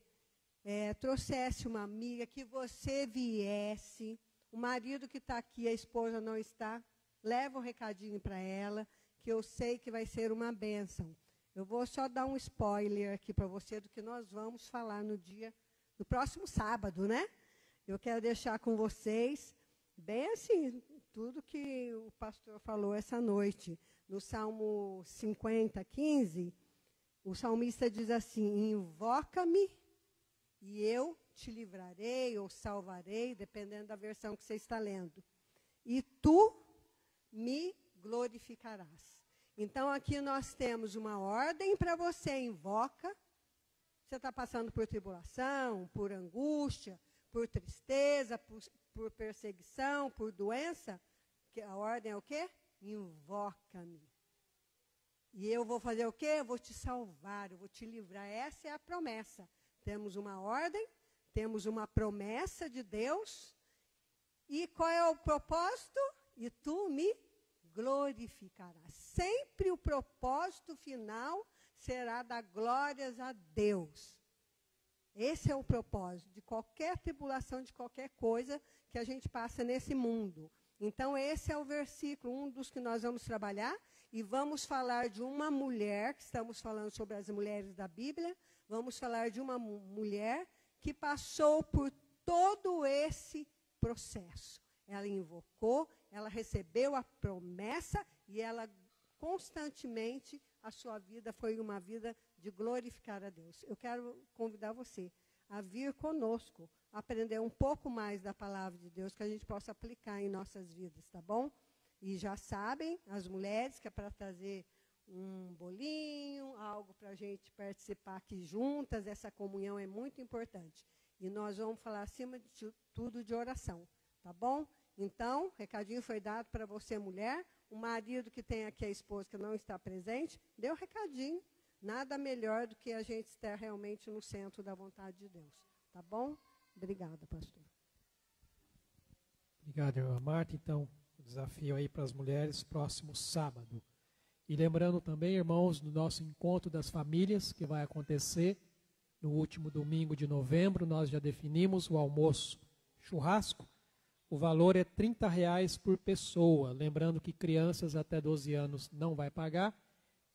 trouxesse uma amiga, que você viesse. O marido que está aqui, a esposa não está, leva um recadinho para ela, que eu sei que vai ser uma bênção. Eu vou só dar um spoiler aqui para você do que nós vamos falar no próximo sábado, né? Eu quero deixar com vocês, bem assim, tudo que o pastor falou essa noite. No Salmo 50, 15, o salmista diz assim: invoca-me e eu te livrarei ou salvarei, dependendo da versão que você está lendo. E tu me glorificarás. Então, aqui nós temos uma ordem para você: invoca. Você está passando por tribulação, por angústia, por tristeza, por perseguição, por doença. A ordem é o quê? Invoca-me. E eu vou fazer o quê? Eu vou te salvar, eu vou te livrar. Essa é a promessa. Temos uma ordem, temos uma promessa de Deus. E qual é o propósito? E tu me glorificarás. Sempre o propósito final será dar glórias a Deus. Esse é o propósito de qualquer tribulação, de qualquer coisa que a gente passa nesse mundo. Então, esse é o versículo, um dos que nós vamos trabalhar. E vamos falar de uma mulher, que estamos falando sobre as mulheres da Bíblia. Vamos falar de uma mulher que passou por todo esse processo. Ela invocou, ela recebeu a promessa e ela constantemente, a sua vida foi uma vida de glorificar a Deus. Eu quero convidar você a vir conosco, aprender um pouco mais da palavra de Deus, que a gente possa aplicar em nossas vidas, tá bom? E já sabem, as mulheres, que é para trazer um bolinho, algo para a gente participar aqui juntas. Essa comunhão é muito importante. E nós vamos falar, acima de tudo, de oração, tá bom? Então, o recadinho foi dado para você, mulher. O marido que tem aqui a esposa que não está presente, deu o recadinho. Nada melhor do que a gente estar realmente no centro da vontade de Deus. Tá bom? Obrigada, pastor. Obrigado, irmã Marta. Então, o desafio aí para as mulheres, próximo sábado. E lembrando também, irmãos, do nosso encontro das famílias, que vai acontecer no último domingo de novembro. Nós já definimos o almoço churrasco. O valor é R$30 por pessoa. Lembrando que crianças até 12 anos não vai pagar.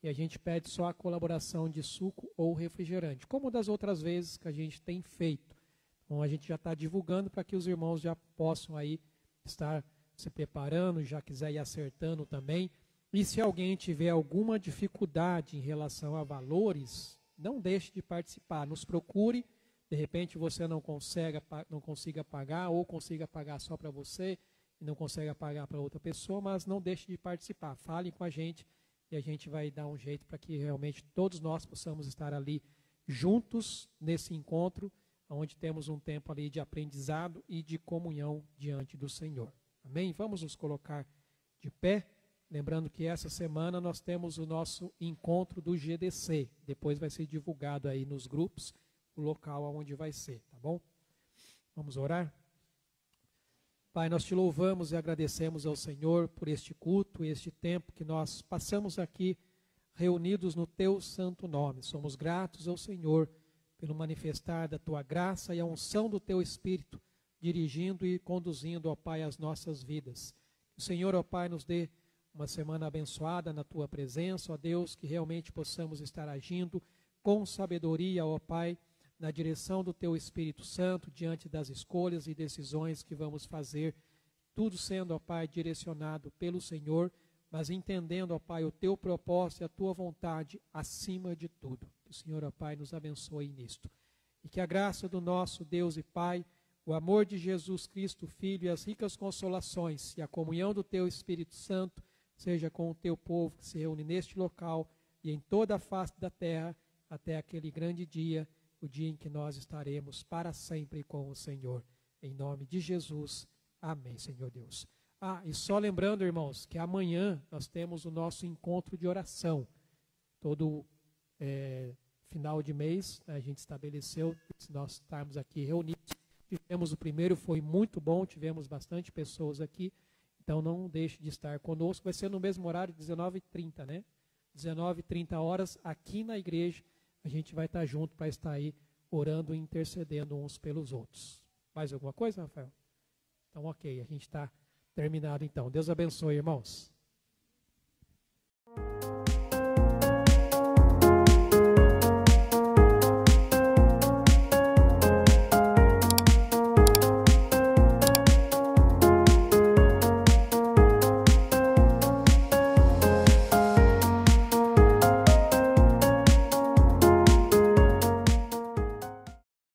E a gente pede só a colaboração de suco ou refrigerante, como das outras vezes que a gente tem feito. Então a gente já está divulgando para que os irmãos já possam aí estar se preparando, já quiser ir acertando também. E se alguém tiver alguma dificuldade em relação a valores, não deixe de participar. Nos procure, de repente você não consiga pagar ou consiga pagar só para você e não consiga pagar para outra pessoa, mas não deixe de participar. Fale com a gente e a gente vai dar um jeito para que realmente todos nós possamos estar ali juntos nesse encontro, onde temos um tempo ali de aprendizado e de comunhão diante do Senhor. Amém? Vamos nos colocar de pé. Lembrando que essa semana nós temos o nosso encontro do GDC. Depois vai ser divulgado aí nos grupos o local onde vai ser, tá bom? Vamos orar? Pai, nós te louvamos e agradecemos ao Senhor por este culto, este tempo que nós passamos aqui reunidos no teu santo nome. Somos gratos ao Senhor pelo manifestar da tua graça e a unção do teu Espírito, dirigindo e conduzindo, ó Pai, as nossas vidas. Que o Senhor, ó Pai, nos dê uma semana abençoada na tua presença, ó Deus, que realmente possamos estar agindo com sabedoria, ó Pai, na direção do teu Espírito Santo, diante das escolhas e decisões que vamos fazer, tudo sendo, ó Pai, direcionado pelo Senhor, mas entendendo, ó Pai, o teu propósito e a tua vontade acima de tudo. Que o Senhor, ó Pai, nos abençoe nisto. E que a graça do nosso Deus e Pai, o amor de Jesus Cristo, Filho, e as ricas consolações e a comunhão do teu Espírito Santo seja com o teu povo que se reúne neste local e em toda a face da terra, até aquele grande dia, o dia em que nós estaremos para sempre com o Senhor. Em nome de Jesus. Amém, Senhor Deus. E só lembrando, irmãos, que amanhã nós temos o nosso encontro de oração. Todo final de mês, a gente estabeleceu, se nós estarmos aqui reunidos. Tivemos o primeiro, foi muito bom, tivemos bastante pessoas aqui. Então não deixe de estar conosco. Vai ser no mesmo horário, 19h30, né? 19h30 horas, aqui na igreja. A gente vai estar junto para estar aí orando e intercedendo uns pelos outros. Mais alguma coisa, Rafael? Então, ok, a gente está terminado então. Deus abençoe, irmãos.